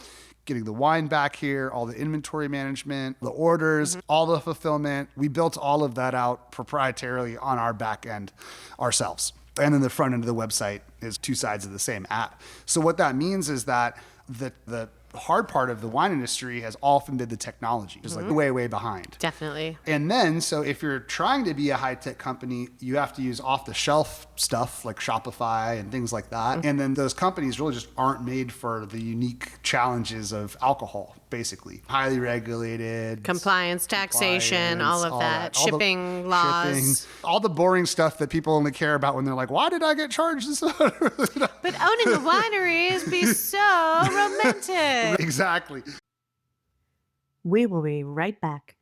[SPEAKER 1] getting the wine back here, all the inventory management, the orders, all the fulfillment. We built all of that out proprietarily on our back end ourselves. And then the front end of the website is two sides of the same app. So what that means is that the hard part of the wine industry has often been the technology, just like way behind.
[SPEAKER 2] Definitely.
[SPEAKER 1] And then, so if you're trying to be a high-tech company, you have to use off-the-shelf stuff like Shopify and things like that. And then those companies really just aren't made for the unique challenges of alcohol, basically. Highly regulated.
[SPEAKER 2] Compliance, taxation, all of that.
[SPEAKER 1] All the
[SPEAKER 2] Shipping laws.
[SPEAKER 1] shipping, all the boring stuff that people only care about when they're like, why did I get charged this?
[SPEAKER 2] But owning a winery is be so romantic.
[SPEAKER 1] Exactly.
[SPEAKER 2] We will be right back.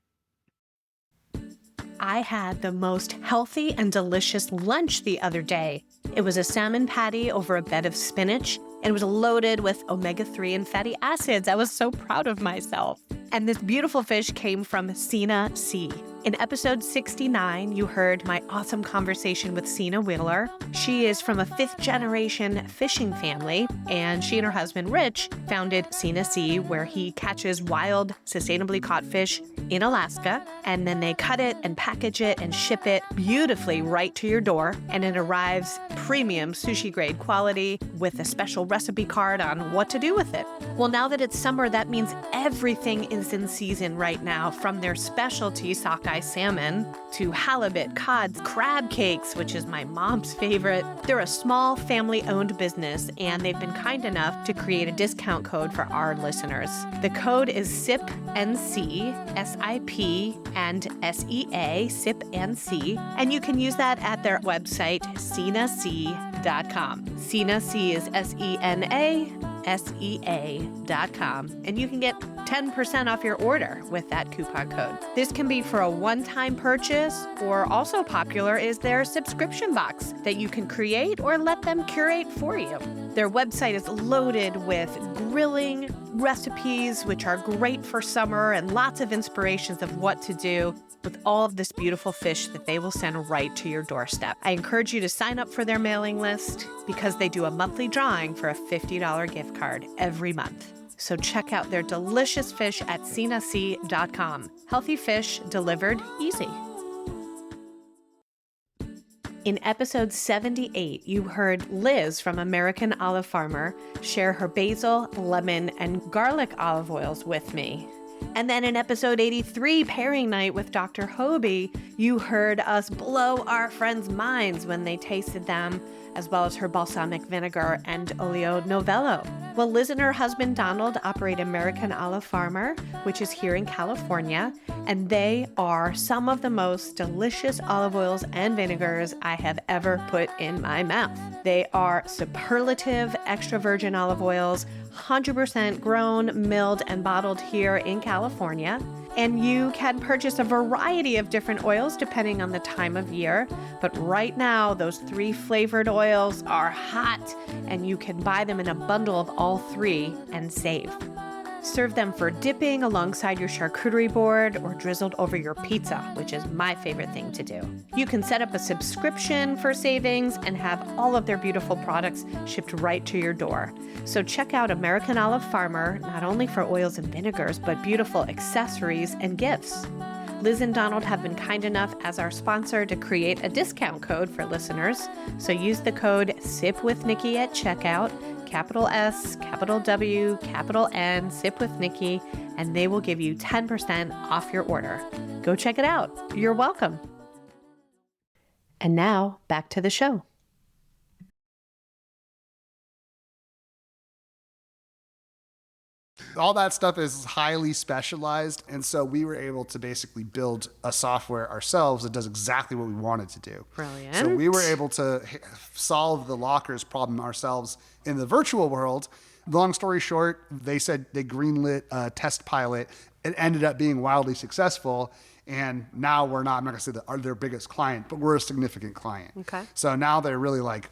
[SPEAKER 2] I had the most healthy and delicious lunch the other day. It was a salmon patty over a bed of spinach, and it was loaded with omega-3 and fatty acids. I was so proud of myself. And this beautiful fish came from Sina Sea. In episode 69, you heard my awesome conversation with Sina Wheeler. She is from a fifth-generation fishing family, and she and her husband, Rich, founded Sina Sea, where he catches wild, sustainably caught fish in Alaska, and then they cut it and package it and ship it beautifully right to your door, and it arrives premium sushi-grade quality with a special recipe card on what to do with it. Well, now that it's summer, that means everything is in season right now, from their specialty sockeye salmon to halibut, cod, crab cakes, which is my mom's favorite. They're a small family-owned business, and they've been kind enough to create a discount code for our listeners. The code is SIPNC, SIP and SEA, SIPNC, and you can use that at their website, SinaSea.com. Sina Sea is SENASEA.com, and you can get 10% off your order with that coupon code. This can be for a one-time purchase, or also popular is their subscription box that you can create or let them curate for you. Their website is loaded with grilling recipes, which are great for summer, and lots of inspirations of what to do with all of this beautiful fish that they will send right to your doorstep. I encourage you to sign up for their mailing list because they do a monthly drawing for a $50 gift card every month. So check out their delicious fish at SinaSea.com. Healthy fish delivered easy. In episode 78, you heard Liz from American Olive Farmer share her basil, lemon, and garlic olive oils with me. And then in episode 83, Pairing Night with Dr. Hobie, you heard us blow our friends' minds when they tasted them, as well as her balsamic vinegar and olio novello. Well, Liz and her husband Donald operate American Olive Farmer, which is here in California, and they are some of the most delicious olive oils and vinegars I have ever put in my mouth. They are superlative extra virgin olive oils, 100% grown, milled, and bottled here in California. And you can purchase a variety of different oils depending on the time of year. But right now, those 3 flavored oils are hot, and you can buy them in a bundle of all 3 and save. Serve them for dipping alongside your charcuterie board or drizzled over your pizza, which is my favorite thing to do. You can set up a subscription for savings and have all of their beautiful products shipped right to your door. So check out American Olive Farmer, not only for oils and vinegars, but beautiful accessories and gifts. Liz and Donald have been kind enough as our sponsor to create a discount code for listeners. So use the code SIPWithNikki at checkout. capital S, capital W, capital N, Sip with Nikki, and they will give you 10% off your order. Go check it out. You're welcome. And now back to the show.
[SPEAKER 1] All that stuff is highly specialized. And so we were able to basically build a software ourselves that does exactly what we wanted to do.
[SPEAKER 2] Brilliant.
[SPEAKER 1] So we were able to solve the lockers problem ourselves in the virtual world. Long story short, they said they greenlit a test pilot. It ended up being wildly successful. And now we're not, I'm not going to say their biggest client, but we're a significant client.
[SPEAKER 2] Okay.
[SPEAKER 1] So now they're really like,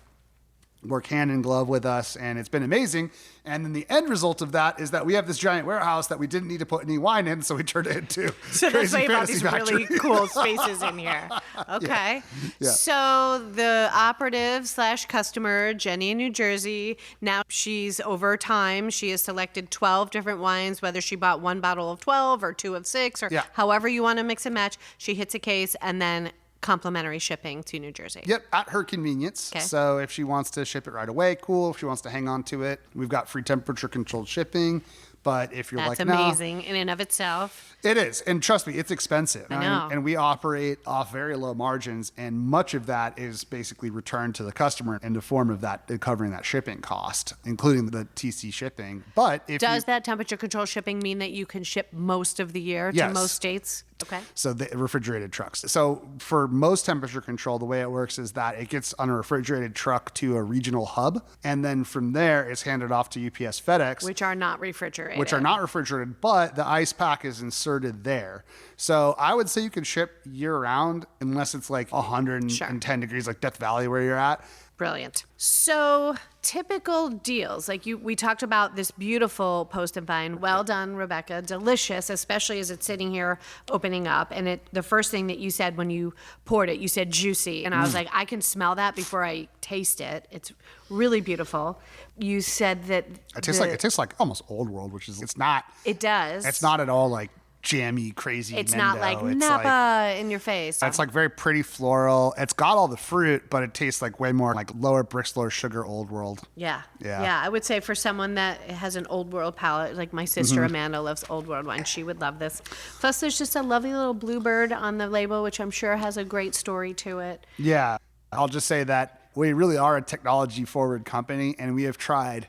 [SPEAKER 1] work hand in glove with us, and it's been amazing. And then the end result of that is that we have this giant warehouse that we didn't need to put any wine in, so we turned it into
[SPEAKER 2] so that's why you have these
[SPEAKER 1] factory.
[SPEAKER 2] really cool spaces in here. Okay.
[SPEAKER 1] Yeah.
[SPEAKER 2] So the operative / customer, Jenny in New Jersey, now she's over time, she has selected 12 different wines, whether she bought one bottle of 12 or two of 6 or however you want to mix and match. She hits a case and then complimentary shipping to New Jersey.
[SPEAKER 1] Yep, at her convenience.
[SPEAKER 2] Okay.
[SPEAKER 1] So if she wants to ship it right away, cool. If she wants to hang on to it, we've got free temperature controlled shipping. But if you're
[SPEAKER 2] That's
[SPEAKER 1] like, no,
[SPEAKER 2] amazing in and of itself.
[SPEAKER 1] it is. And trust me, it's expensive.
[SPEAKER 2] I know.
[SPEAKER 1] And we operate off very low margins. And much of that is basically returned to the customer in the form of that covering that shipping cost, including the TC shipping. But if
[SPEAKER 2] Does that temperature control shipping mean that you can ship most of the year to
[SPEAKER 1] Yes.
[SPEAKER 2] most states? Okay.
[SPEAKER 1] So the refrigerated trucks. So for most temperature control, the way it works is that it gets on a refrigerated truck to a regional hub. And then from there, it's handed off to UPS FedEx.
[SPEAKER 2] Which are not refrigerated.
[SPEAKER 1] But the ice pack is inserted there. So I would say you can ship year round unless it's like 110 degrees, like Death Valley where you're at.
[SPEAKER 2] Brilliant. So typical deals, like we talked about this beautiful post and vine. Well done, Rebecca. Delicious, especially as it's sitting here opening up. And the first thing that you said when you poured it, you said juicy. And I was like, I can smell that before I taste it. It's really beautiful. You said that
[SPEAKER 1] It tastes like almost old world, which is it's not.
[SPEAKER 2] It does.
[SPEAKER 1] It's not at all like jammy, crazy.
[SPEAKER 2] It's
[SPEAKER 1] Mendo.
[SPEAKER 2] not like
[SPEAKER 1] It's
[SPEAKER 2] Napa in your face.
[SPEAKER 1] It's like very pretty floral. It's got all the fruit, but it tastes like way more like lower Brixler sugar old world.
[SPEAKER 2] Yeah.
[SPEAKER 1] Yeah.
[SPEAKER 2] I would say for someone that has an old world palate, like my sister Amanda loves old world wine, she would love this. Plus, there's just a lovely little bluebird on the label, which I'm sure has a great story to it.
[SPEAKER 1] Yeah. I'll just say that we really are a technology forward company, and we have tried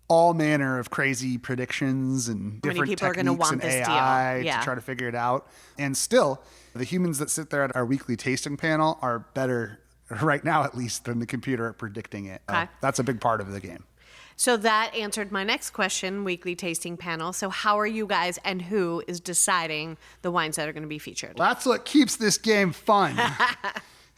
[SPEAKER 1] all manner of crazy predictions and different
[SPEAKER 2] people are gonna
[SPEAKER 1] techniques
[SPEAKER 2] want
[SPEAKER 1] and
[SPEAKER 2] this deal.
[SPEAKER 1] AI
[SPEAKER 2] Yeah.
[SPEAKER 1] to try to figure it out. And still, the humans that sit there at our weekly tasting panel are better, right now at least, than the computer at predicting it.
[SPEAKER 2] Okay.
[SPEAKER 1] That's a big part of the game.
[SPEAKER 2] So that answered my next question, weekly tasting panel. So how are you guys and who is deciding the wines that are going to be featured?
[SPEAKER 1] That's what keeps this game fun.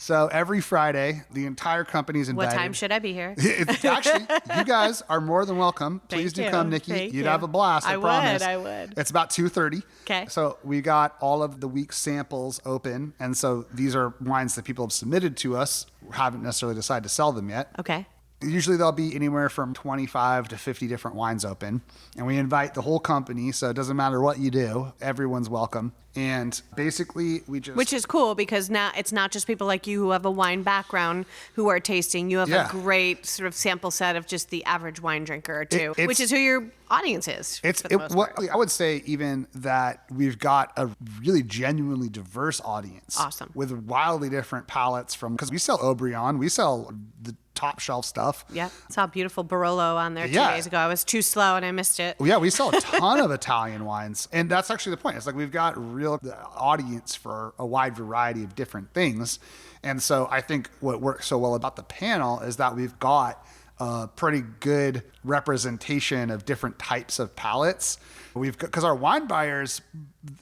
[SPEAKER 1] So every Friday, the entire company's invited.
[SPEAKER 2] What time should I be here?
[SPEAKER 1] It's actually, you guys are more than welcome. Please do come, Nikki.
[SPEAKER 2] Thank
[SPEAKER 1] You'd
[SPEAKER 2] you.
[SPEAKER 1] have a blast, I promise.
[SPEAKER 2] I would.
[SPEAKER 1] It's about 2:30.
[SPEAKER 2] Okay.
[SPEAKER 1] So we got all of the week's samples open. And so these are wines that people have submitted to us. We haven't necessarily decided to sell them yet.
[SPEAKER 2] Okay.
[SPEAKER 1] Usually there'll be anywhere from 25 to 50 different wines open. And we invite the whole company, so it doesn't matter what you do. Everyone's welcome. And basically we just...
[SPEAKER 2] Which is cool because now it's not just people like you who have a wine background who are tasting. You have a great sort of sample set of just the average wine drinker too, which is who your audience is. For the most part.
[SPEAKER 1] I would say even that we've got a really genuinely diverse audience.
[SPEAKER 2] Awesome.
[SPEAKER 1] With wildly different palettes because we sell Obrion, we sell the top shelf stuff.
[SPEAKER 2] Yeah. Saw a beautiful Barolo on there 2 days ago. I was too slow and I missed it.
[SPEAKER 1] Yeah, we sell a ton of Italian wines. And that's actually the point. It's like we've got real audience for a wide variety of different things. And so I think what works so well about the panel is that we've got a pretty good representation of different types of palates. Because our wine buyers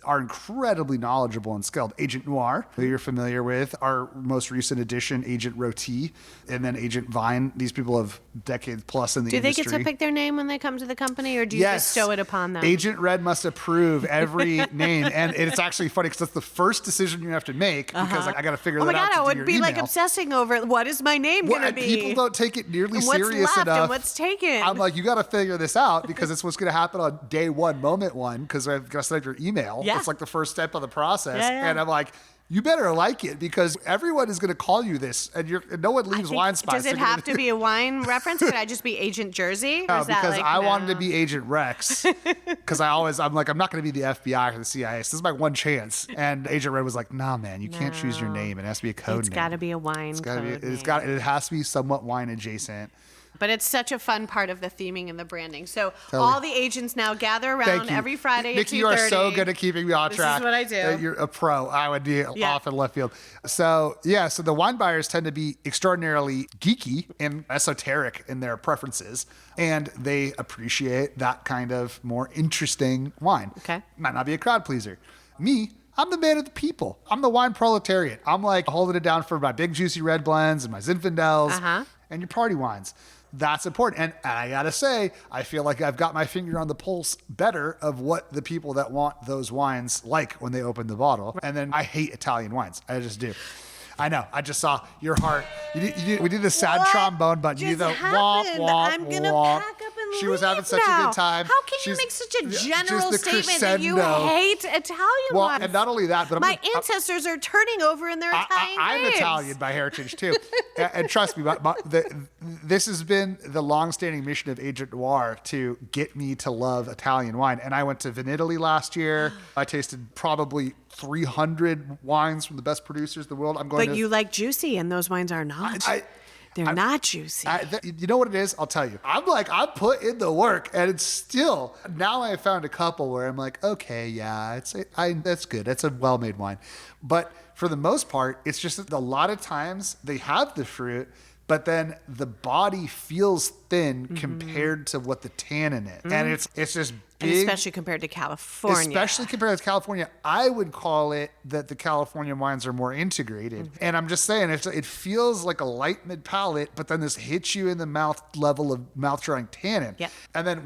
[SPEAKER 1] are incredibly knowledgeable and skilled. Agent Noir, who you're familiar with, our most recent addition, Agent Roti, and then Agent Vine. These people have decades plus in the industry.
[SPEAKER 2] Do they get to pick their name when they come to the company, or do you bestow it upon them?
[SPEAKER 1] Agent Red must approve every name. And it's actually funny because that's the first decision you have to make because I got to figure that out.
[SPEAKER 2] Oh my God, I would be
[SPEAKER 1] email.
[SPEAKER 2] like obsessing over what is my name going to be?
[SPEAKER 1] People don't take it nearly
[SPEAKER 2] and what's
[SPEAKER 1] serious
[SPEAKER 2] left
[SPEAKER 1] enough.
[SPEAKER 2] And what's taken?
[SPEAKER 1] I'm like, you got to figure this out because it's what's going to happen on day one, moment one, because I've got to send your email.
[SPEAKER 2] Yeah.
[SPEAKER 1] It's like the first step of the process.
[SPEAKER 2] Yeah.
[SPEAKER 1] And I'm like, you better like it because everyone is going to call you this, and no one leaves Wine Spies.
[SPEAKER 2] Does it have to be a wine reference? Could I just be Agent Jersey?
[SPEAKER 1] No, because I wanted to be Agent Rex. Because I'm like, I'm not going to be the FBI or the CIA. So this is my one chance. And Agent Red was like, nah, man, you can't choose your name. It has to be a code name.
[SPEAKER 2] It's got to be a wine code name.
[SPEAKER 1] It has to be somewhat wine adjacent.
[SPEAKER 2] But it's such a fun part of the theming and the branding. So all the agents now gather around every Friday at 2:30.
[SPEAKER 1] Nikki, you are so good at keeping me on track.
[SPEAKER 2] This is what I do.
[SPEAKER 1] You're a pro. I would be off in left field. So the wine buyers tend to be extraordinarily geeky and esoteric in their preferences. And they appreciate that kind of more interesting wine.
[SPEAKER 2] Okay.
[SPEAKER 1] Might not be a crowd pleaser. Me, I'm the man of the people. I'm the wine proletariat. I'm like holding it down for my big juicy red blends and my Zinfandels and your party wines. That's important. And I got to say, I feel like I've got my finger on the pulse better of what the people that want those wines like when they open the bottle. And then I hate Italian wines. I just do. I know. I just saw your heart. We did the sad trombone button. You did the womp, womp,
[SPEAKER 2] I'm going to
[SPEAKER 1] womp.
[SPEAKER 2] pack up and
[SPEAKER 1] She was
[SPEAKER 2] leave
[SPEAKER 1] having such
[SPEAKER 2] now.
[SPEAKER 1] a good time.
[SPEAKER 2] How can you make such a general statement that you hate Italian wines?
[SPEAKER 1] And not only that, but
[SPEAKER 2] my ancestors are turning over in their Italian
[SPEAKER 1] I'm
[SPEAKER 2] graves.
[SPEAKER 1] Italian by heritage too. And trust me, this has been the long-standing mission of Agent Noir to get me to love Italian wine. And I went to Vinitaly last year. I tasted probably 300 wines from the best producers in the world.
[SPEAKER 2] But you like juicy, and those wines are not. They're not juicy.
[SPEAKER 1] You know what it is? I'll tell you. I'm put in the work, and it's still, now I found a couple where I'm like, okay, yeah, that's good. That's a well-made wine. But for the most part, it's just that a lot of times they have the fruit, but then the body feels thin compared to what the tannin is. And it's just big.
[SPEAKER 2] And especially compared to California.
[SPEAKER 1] I would call it that the California wines are more integrated. And I'm just saying, it feels like a light mid palate, but then this hits you in the mouth level of mouth drying tannin.
[SPEAKER 2] Yep.
[SPEAKER 1] And then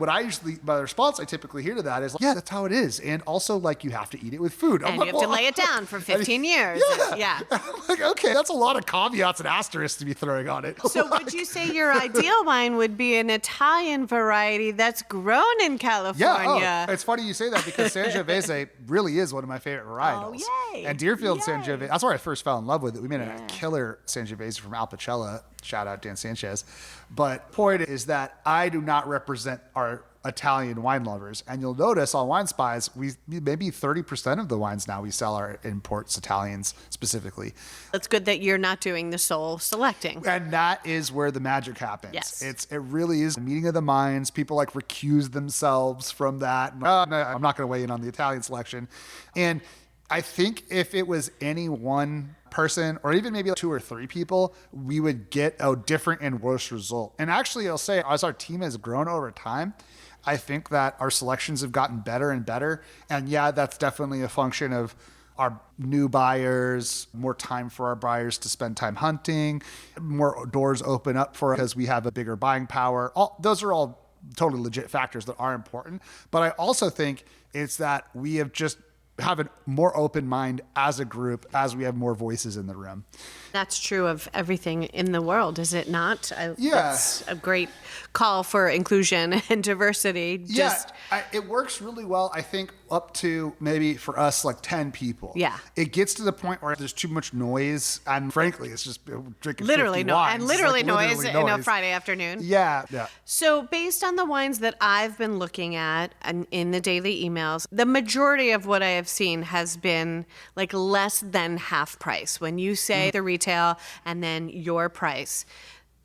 [SPEAKER 1] my response I typically hear to that is, yeah, that's how it is. And also, like, you have to eat it with food.
[SPEAKER 2] And you have to lay it down for 15 years. Yeah.
[SPEAKER 1] I'm like, okay, that's a lot of caveats and asterisks to be throwing on it.
[SPEAKER 2] So would you say your ideal wine would be an Italian variety that's grown in California?
[SPEAKER 1] Yeah, it's funny you say that because Sangiovese really is one of my favorite varietals.
[SPEAKER 2] Oh, yay.
[SPEAKER 1] And Deerfield Sangiovese, that's where I first fell in love with it. We made a killer Sangiovese from Alpacella. Shout out Dan Sanchez. But point is that I do not represent our Italian wine lovers. And you'll notice on Wine Spies, maybe 30% of the wines now we sell are imports, Italians specifically.
[SPEAKER 2] It's good that you're not doing the sole selecting.
[SPEAKER 1] And that is where the magic happens.
[SPEAKER 2] Yes.
[SPEAKER 1] It really is a meeting of the minds. People like recuse themselves from that. No, I'm not going to weigh in on the Italian selection. And I think if it was any one person or even maybe 2 or 3 people, we would get a different and worse result. And actually, I'll say, as our team has grown over time, I think that our selections have gotten better and better. And yeah, that's definitely a function of our new buyers, more time for our buyers to spend time hunting, more doors open up for us because we have a bigger buying power. Those are all totally legit factors that are important. But I also think it's that we have a more open mind as a group as we have more voices in the room.
[SPEAKER 2] That's true of everything in the world, is it not?
[SPEAKER 1] Yeah.
[SPEAKER 2] That's a great call for inclusion and diversity.
[SPEAKER 1] It works really well, I think, up to maybe for us like 10 people.
[SPEAKER 2] Yeah.
[SPEAKER 1] It gets to the point where there's too much noise, and frankly, it's just drinking
[SPEAKER 2] literally
[SPEAKER 1] 50
[SPEAKER 2] noise.
[SPEAKER 1] wines.
[SPEAKER 2] And literally noise
[SPEAKER 1] literally
[SPEAKER 2] in
[SPEAKER 1] noise.
[SPEAKER 2] a Friday afternoon.
[SPEAKER 1] Yeah.
[SPEAKER 2] So based on the wines that I've been looking at and in the daily emails, the majority of what I have seen has been like less than half price. When you say the retail and then your price,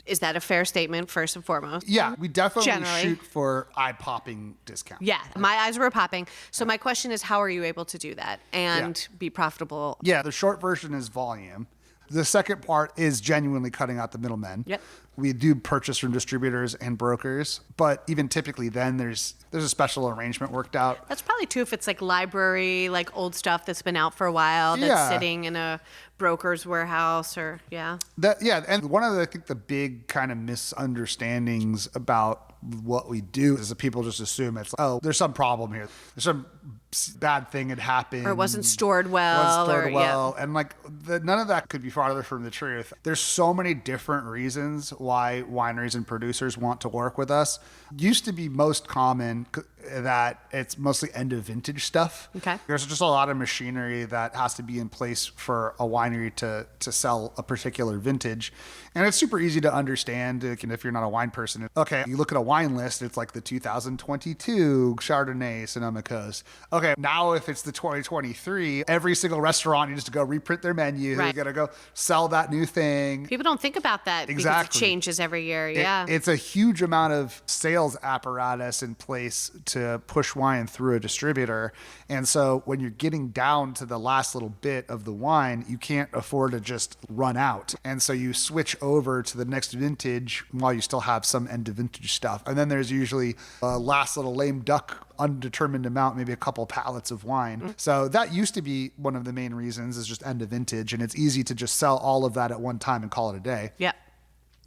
[SPEAKER 2] is that a fair statement first and foremost?
[SPEAKER 1] Yeah, we definitely
[SPEAKER 2] Generally.
[SPEAKER 1] shoot for eye-popping discounts.
[SPEAKER 2] Yeah, my eyes were popping. So my question is, how are you able to do that and be profitable?
[SPEAKER 1] Yeah, the short version is volume. The second part is genuinely cutting out the middlemen.
[SPEAKER 2] Yep.
[SPEAKER 1] We do purchase from distributors and brokers, but even typically then there's a special arrangement worked out.
[SPEAKER 2] That's probably true if it's like library, like old stuff that's been out for a while that's sitting in a broker's warehouse or
[SPEAKER 1] and one of the, I think the big kind of misunderstandings about what we do is that people just assume it's, oh, there's some problem here. There's some bad thing had happened.
[SPEAKER 2] Or it wasn't stored well.
[SPEAKER 1] And like none of that could be farther from the truth. There's so many different reasons why wineries and producers want to work with us. Used to be most common, that it's mostly end of vintage stuff.
[SPEAKER 2] Okay.
[SPEAKER 1] There's just a lot of machinery that has to be in place for a winery to sell a particular vintage. And it's super easy to understand if you're not a wine person. Okay, you look at a wine list, it's like the 2022 Chardonnay Sonoma Coast. Okay, now if it's the 2023, every single restaurant needs to go reprint their menu.
[SPEAKER 2] Right.
[SPEAKER 1] They're going to go sell that new thing.
[SPEAKER 2] People don't think about that because it changes every year. Yeah.
[SPEAKER 1] It's a huge amount of sales apparatus in place to push wine through a distributor. And so when you're getting down to the last little bit of the wine, you can't afford to just run out. And so you switch over to the next vintage while you still have some end of vintage stuff. And then there's usually a last little lame duck, undetermined amount, maybe a couple pallets of wine. So that used to be one of the main reasons, is just end of vintage. And it's easy to just sell all of that at one time and call it a day.
[SPEAKER 2] Yeah.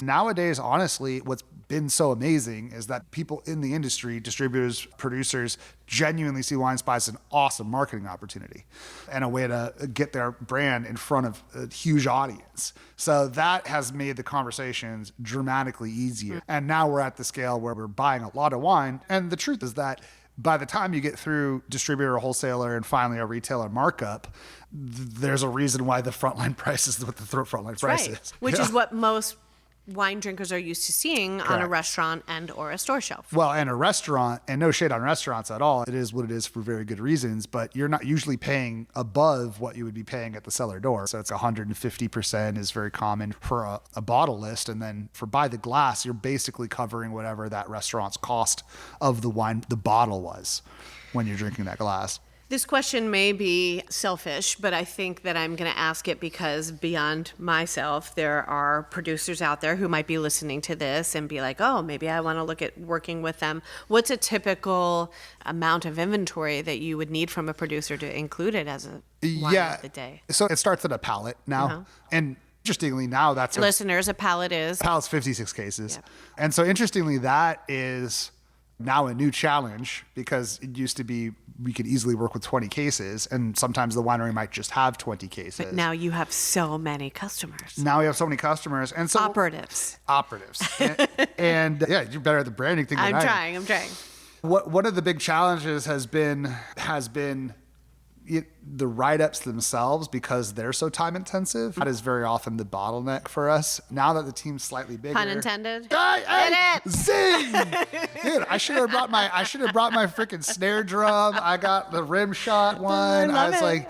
[SPEAKER 1] Nowadays, honestly, what's been so amazing is that people in the industry, distributors, producers, genuinely see Wine Spies as an awesome marketing opportunity and a way to get their brand in front of a huge audience. So that has made the conversations dramatically easier. And now we're at the scale where we're buying a lot of wine. And the truth is that by the time you get through distributor, wholesaler, and finally a retailer markup, there's a reason why the frontline price is what the frontline price is.
[SPEAKER 2] Which is what most wine drinkers are used to seeing on a restaurant and or a store shelf.
[SPEAKER 1] Well, and a restaurant, and no shade on restaurants at all, it is what it is for very good reasons, but you're not usually paying above what you would be paying at the cellar door. So it's 150% is very common for a bottle list. And then for by the glass, you're basically covering whatever that restaurant's cost of the wine, the bottle was when you're drinking that glass.
[SPEAKER 2] This question may be selfish, but I think that I'm going to ask it because beyond myself, there are producers out there who might be listening to this and be like, oh, maybe I want to look at working with them. What's a typical amount of inventory that you would need from a producer to include it as a wine of the day?
[SPEAKER 1] So it starts at a pallet now. And interestingly, now that's
[SPEAKER 2] listeners, a pallet is
[SPEAKER 1] 56 cases. Yep. And so interestingly, that is now a new challenge, because it used to be we could easily work with 20 cases, and sometimes the winery might just have 20 cases.
[SPEAKER 2] But now you have so many customers.
[SPEAKER 1] Now we have so many customers. And so
[SPEAKER 2] Operatives.
[SPEAKER 1] and yeah, you're better at the branding thing than I am.
[SPEAKER 2] I'm trying.
[SPEAKER 1] One of the big challenges has been the write-ups themselves, because they're so time intensive. That is very often the bottleneck for us. Now that the team's slightly bigger.
[SPEAKER 2] Pun intended.
[SPEAKER 1] Zing! Dude, I should have brought my freaking snare drum. I got the rim shot one. I was like,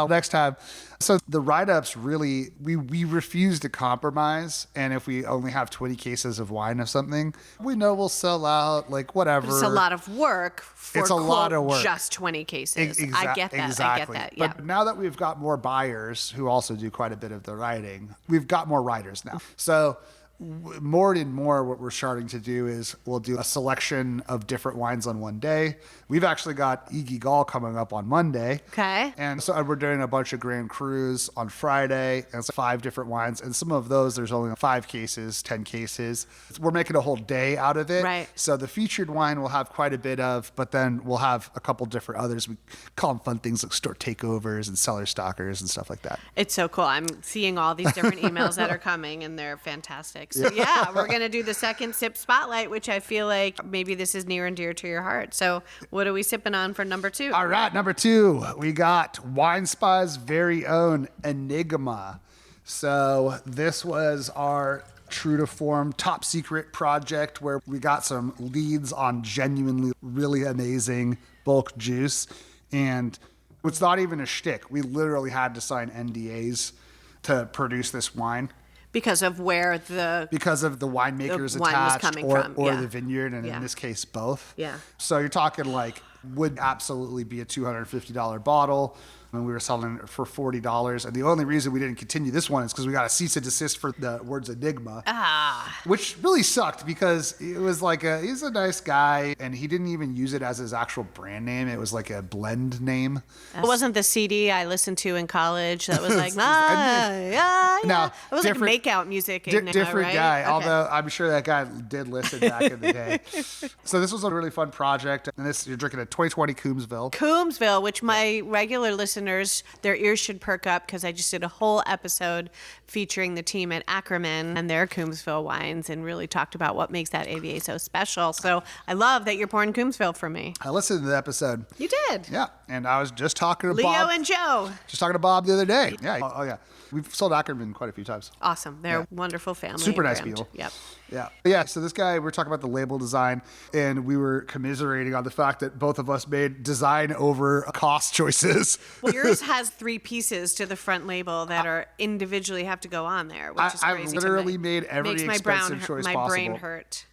[SPEAKER 1] next time. So the write-ups really, we refuse to compromise. And if we only have 20 cases of wine of something, we know we'll sell out, like whatever.
[SPEAKER 2] It's a lot of work for
[SPEAKER 1] it's a lot of work.
[SPEAKER 2] Just 20 cases. I get that.
[SPEAKER 1] Exactly.
[SPEAKER 2] I get that. Yeah.
[SPEAKER 1] But now that we've got more buyers who also do quite a bit of the writing, we've got more writers now. So more and more what we're starting to do is we'll do a selection of different wines on one day. We've actually got Iggy Gall coming up on Monday.
[SPEAKER 2] Okay.
[SPEAKER 1] And so we're doing a bunch of Grand Crus on Friday, and so 5 different wines. And some of those, there's only 5 cases, 10 cases. We're making a whole day out of it.
[SPEAKER 2] Right.
[SPEAKER 1] So the featured wine we'll have quite a bit of, but then we'll have a couple different others. We call them fun things like store takeovers and cellar stockers and stuff like that.
[SPEAKER 2] It's so cool. I'm seeing all these different emails that are coming, and they're fantastic. So yeah, we're going to do the second sip spotlight, which I feel like maybe this is near and dear to your heart. So what are we sipping on for number 2?
[SPEAKER 1] All right, number 2, we got Wine Spies' very own Enigma. So this was our true to form top secret project where we got some leads on genuinely really amazing bulk juice. And it's not even a shtick. We literally had to sign NDAs to produce this wine.
[SPEAKER 2] Because of where the
[SPEAKER 1] winemakers
[SPEAKER 2] the wine
[SPEAKER 1] attached
[SPEAKER 2] was coming
[SPEAKER 1] or
[SPEAKER 2] from.
[SPEAKER 1] the vineyard, and in this case, both.
[SPEAKER 2] Yeah.
[SPEAKER 1] So you're talking like would absolutely be a $250 bottle. And we were selling it for $40. And the only reason we didn't continue this one is because we got a cease and desist for the words Enigma. Which really sucked, because it was like he's a nice guy, and he didn't even use it as his actual brand name. It was like a blend name.
[SPEAKER 2] It wasn't the CD I listened to in college that was like,
[SPEAKER 1] No,
[SPEAKER 2] it was like makeout music.
[SPEAKER 1] Different
[SPEAKER 2] right?
[SPEAKER 1] guy,
[SPEAKER 2] Okay.
[SPEAKER 1] although I'm sure that guy did listen back in the day. So this was a really fun project. And you're drinking a 2020 Coombsville.
[SPEAKER 2] Which my regular listeners listeners, their ears should perk up because I just did a whole episode featuring the team at Ackerman and their Coombsville wines and really talked about what makes that AVA so special. So I love that you're pouring Coombsville for me.
[SPEAKER 1] I listened to the episode.
[SPEAKER 2] You did?
[SPEAKER 1] Yeah. And I was just talking to
[SPEAKER 2] Leo
[SPEAKER 1] Bob.
[SPEAKER 2] and Joe.
[SPEAKER 1] Just talking to Bob the other day. Yeah. Oh, yeah. We've sold Ackerman quite a few times.
[SPEAKER 2] Awesome. They're a wonderful family.
[SPEAKER 1] Super nice people.
[SPEAKER 2] Yep.
[SPEAKER 1] Yeah. Yeah. So this guy, we're talking about the label design, and we were commiserating on the fact that both of us made design over cost choices.
[SPEAKER 2] Well, yours has 3 pieces to the front label that are individually have to go on there, which is crazy.
[SPEAKER 1] I've literally made every expensive choice possible.
[SPEAKER 2] My brain hurt.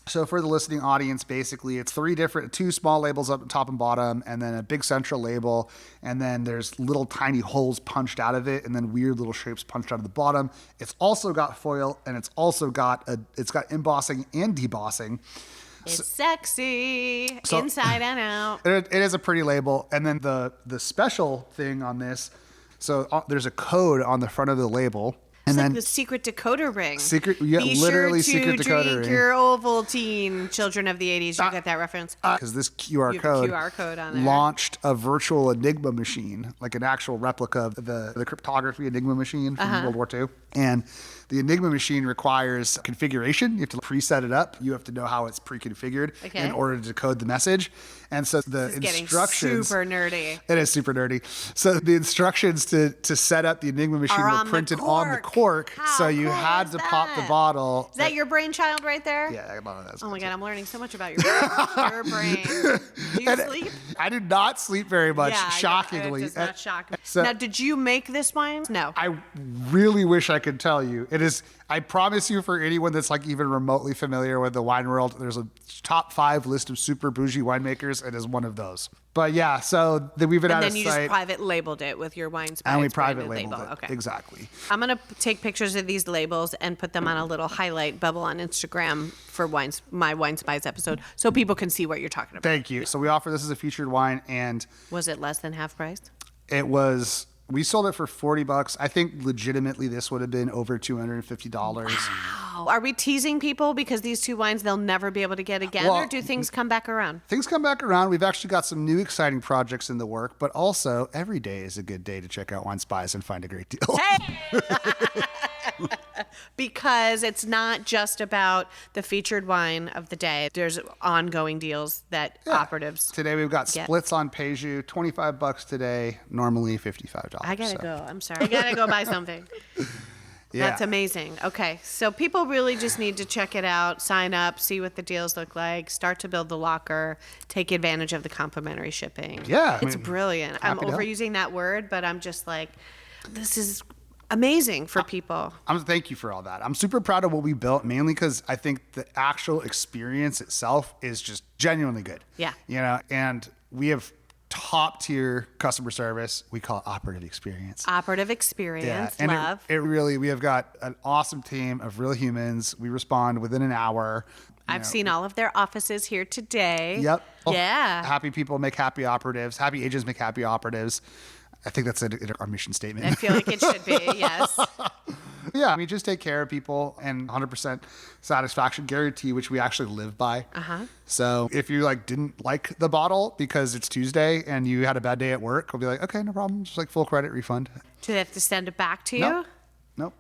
[SPEAKER 1] So for the listening audience, basically it's 2 small labels up top and bottom, and then a big central label, and then there's little tiny holes punched out of it, and then weird little shapes punched out of the bottom. It's also got foil, and it's also got embossing and debossing.
[SPEAKER 2] It's sexy, inside and out.
[SPEAKER 1] It is a pretty label, and then the special thing on this, there's a code on the front of the label.
[SPEAKER 2] It's like the secret decoder ring.
[SPEAKER 1] Literally secret decoder ring.
[SPEAKER 2] Be sure to drink your Ovaltine, children of the 80s. You get that reference?
[SPEAKER 1] Because this QR
[SPEAKER 2] code on there.
[SPEAKER 1] Launched a virtual Enigma machine, like an actual replica of the cryptography Enigma machine from World War II. And the Enigma machine requires configuration. You have to preset it up. You have to know how it's pre-configured in order to decode the message. And so the instructions...
[SPEAKER 2] super nerdy.
[SPEAKER 1] It is super nerdy. So the instructions to set up the Enigma machine were printed on the cork. So you had to pop the bottle.
[SPEAKER 2] Is that your brainchild right there?
[SPEAKER 1] Yeah, a lot of that.
[SPEAKER 2] Oh my God, I'm learning so much about your brain. Do you sleep?
[SPEAKER 1] I did not sleep very much,
[SPEAKER 2] Yeah,
[SPEAKER 1] shockingly.
[SPEAKER 2] It does not shock me. Now, did you make this wine? No.
[SPEAKER 1] I really wish I could tell you. It is, I promise you, for anyone that's like even remotely familiar with the wine world, there's a top 5 list of super bougie winemakers. It is one of those. But yeah, so we've been at a site.
[SPEAKER 2] And then you just private labeled it with your Wine Spies.
[SPEAKER 1] And we private labeled it.
[SPEAKER 2] Okay.
[SPEAKER 1] Exactly.
[SPEAKER 2] I'm going to take pictures of these labels and put them on a little highlight bubble on Instagram for my Wine Spies episode so people can see what you're talking about.
[SPEAKER 1] Thank you. So we offer this as a featured wine, and
[SPEAKER 2] was it less than half price?
[SPEAKER 1] It was. We sold it for $40. I think legitimately this would have been over $250.
[SPEAKER 2] Wow. Are we teasing people because these 2 wines they'll never be able to get again, or do things come back around?
[SPEAKER 1] Things come back around. We've actually got some new exciting projects in the work, but also every day is a good day to check out Wine Spies and find a great deal.
[SPEAKER 2] Hey! Because it's not just about the featured wine of the day. There's ongoing deals that operatives
[SPEAKER 1] Today we've got splits on Peju, $25 today, normally $55.
[SPEAKER 2] I gotta go. I'm sorry. I gotta go buy something. Yeah. That's amazing. Okay. So people really just need to check it out, sign up, see what the deals look like, start to build the locker, take advantage of the complimentary shipping.
[SPEAKER 1] Yeah.
[SPEAKER 2] It's brilliant. I'm overusing that word, but I'm just like, this is amazing for people.
[SPEAKER 1] Thank you for all that. I'm super proud of what we built, mainly because I think the actual experience itself is just genuinely good.
[SPEAKER 2] Yeah.
[SPEAKER 1] You know, and we have top tier customer service. We call it operative experience.
[SPEAKER 2] Operative experience.
[SPEAKER 1] Yeah. And
[SPEAKER 2] love.
[SPEAKER 1] It really, we have got an awesome team of real humans. We respond within an hour.
[SPEAKER 2] I've seen all of their offices here today.
[SPEAKER 1] Yep.
[SPEAKER 2] Yeah.
[SPEAKER 1] Happy people make happy operatives. Happy agents make happy operatives. I think that's our mission statement.
[SPEAKER 2] I feel like it should be, yes.
[SPEAKER 1] Yeah, we just take care of people, and 100% satisfaction guarantee, which we actually live by. So if you didn't like the bottle because it's Tuesday and you had a bad day at work, we'll be like, okay, no problem. Just full credit refund.
[SPEAKER 2] Do they have to send it back to you?
[SPEAKER 1] Nope.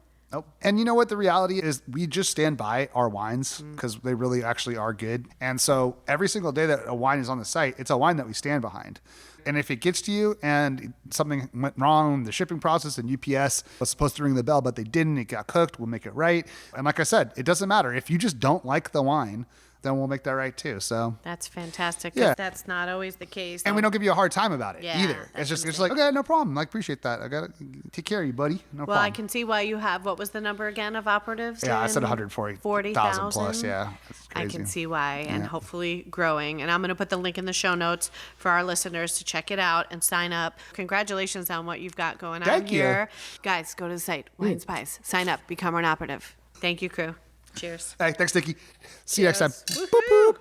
[SPEAKER 1] And you know what the reality is? We just stand by our wines because they really actually are good. And so every single day that a wine is on the site, it's a wine that we stand behind. And if it gets to you and something went wrong in the shipping process and UPS was supposed to ring the bell, but they didn't, it got cooked, we'll make it right. And like I said, it doesn't matter. If you just don't like the wine, then we'll make that right too. So
[SPEAKER 2] that's fantastic. Yeah. That's not always the case.
[SPEAKER 1] And we don't give you a hard time about it either. It's just like, okay, no problem. I appreciate that. I got to take care of you, buddy. No problem.
[SPEAKER 2] Well, I can see why you have, what was the number again of operatives?
[SPEAKER 1] Yeah, I said 140,000 plus. Yeah.
[SPEAKER 2] I can see why, and hopefully growing. And I'm going to put the link in the show notes for our listeners to check it out and sign up. Congratulations on what you've got going on here. Guys, go to the site, Wine Spies. Sign up, become an operative. Thank you, crew. Cheers.
[SPEAKER 1] Hey, thanks, Nikki. See you next time. Boop, boop.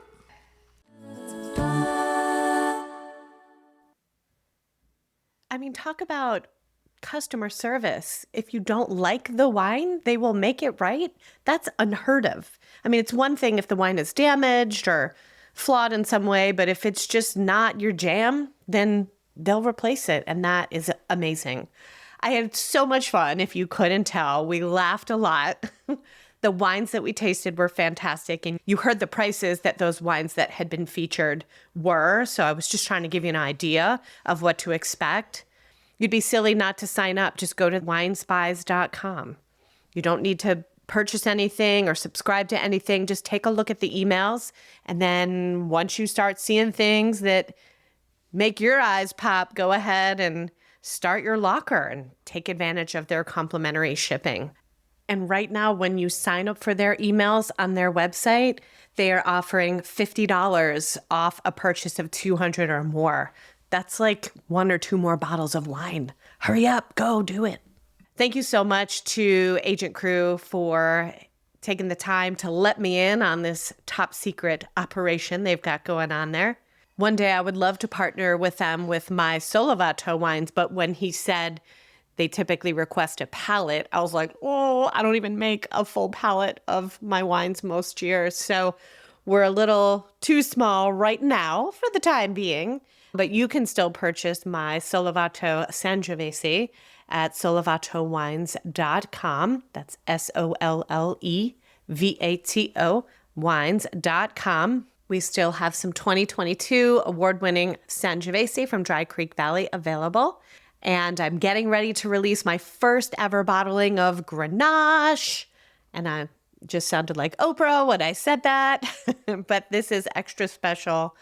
[SPEAKER 2] I mean, talk about customer service. If you don't like the wine, they will make it right. That's unheard of. I mean, it's one thing if the wine is damaged or flawed in some way, but if it's just not your jam, then they'll replace it. And that is amazing. I had so much fun. If you couldn't tell, we laughed a lot. The wines that we tasted were fantastic. And you heard the prices that those wines that had been featured were. So I was just trying to give you an idea of what to expect. You'd be silly not to sign up. Just go to winespies.com. You don't need to purchase anything or subscribe to anything. Just take a look at the emails. And then once you start seeing things that make your eyes pop, go ahead and start your locker and take advantage of their complimentary shipping. And right now, when you sign up for their emails on their website, they are offering $50 off a purchase of 200 or more. That's like 1 or 2 more bottles of wine. Hurry up, go do it. Thank you so much to Agent Crew for taking the time to let me in on this top secret operation they've got going on there. One day I would love to partner with them with my Solavato wines, but when he said they typically request a pallet, I was like, oh, I don't even make a full pallet of my wines most years. So we're a little too small right now for the time being, but you can still purchase my Solavato Sangiovese at solevatowines.com. That's SOLLEVATO wines.com. We still have some 2022 award-winning Sangiovese from Dry Creek Valley available. And I'm getting ready to release my first ever bottling of Grenache. And I just sounded like Oprah when I said that. But this is extra special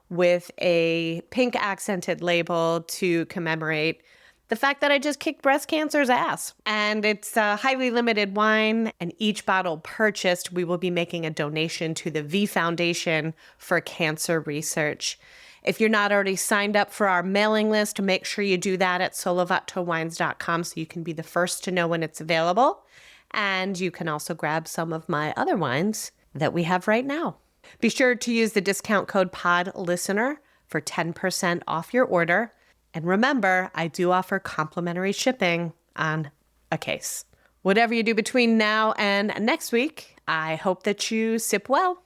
[SPEAKER 2] with a pink accented label to commemorate the fact that I just kicked breast cancer's ass. And it's a highly limited wine, and each bottle purchased, we will be making a donation to the V Foundation for Cancer Research. If you're not already signed up for our mailing list, make sure you do that at solevatowines.com so you can be the first to know when it's available. And you can also grab some of my other wines that we have right now. Be sure to use the discount code PODLISTENER for 10% off your order. And remember, I do offer complimentary shipping on a case. Whatever you do between now and next week, I hope that you sip well.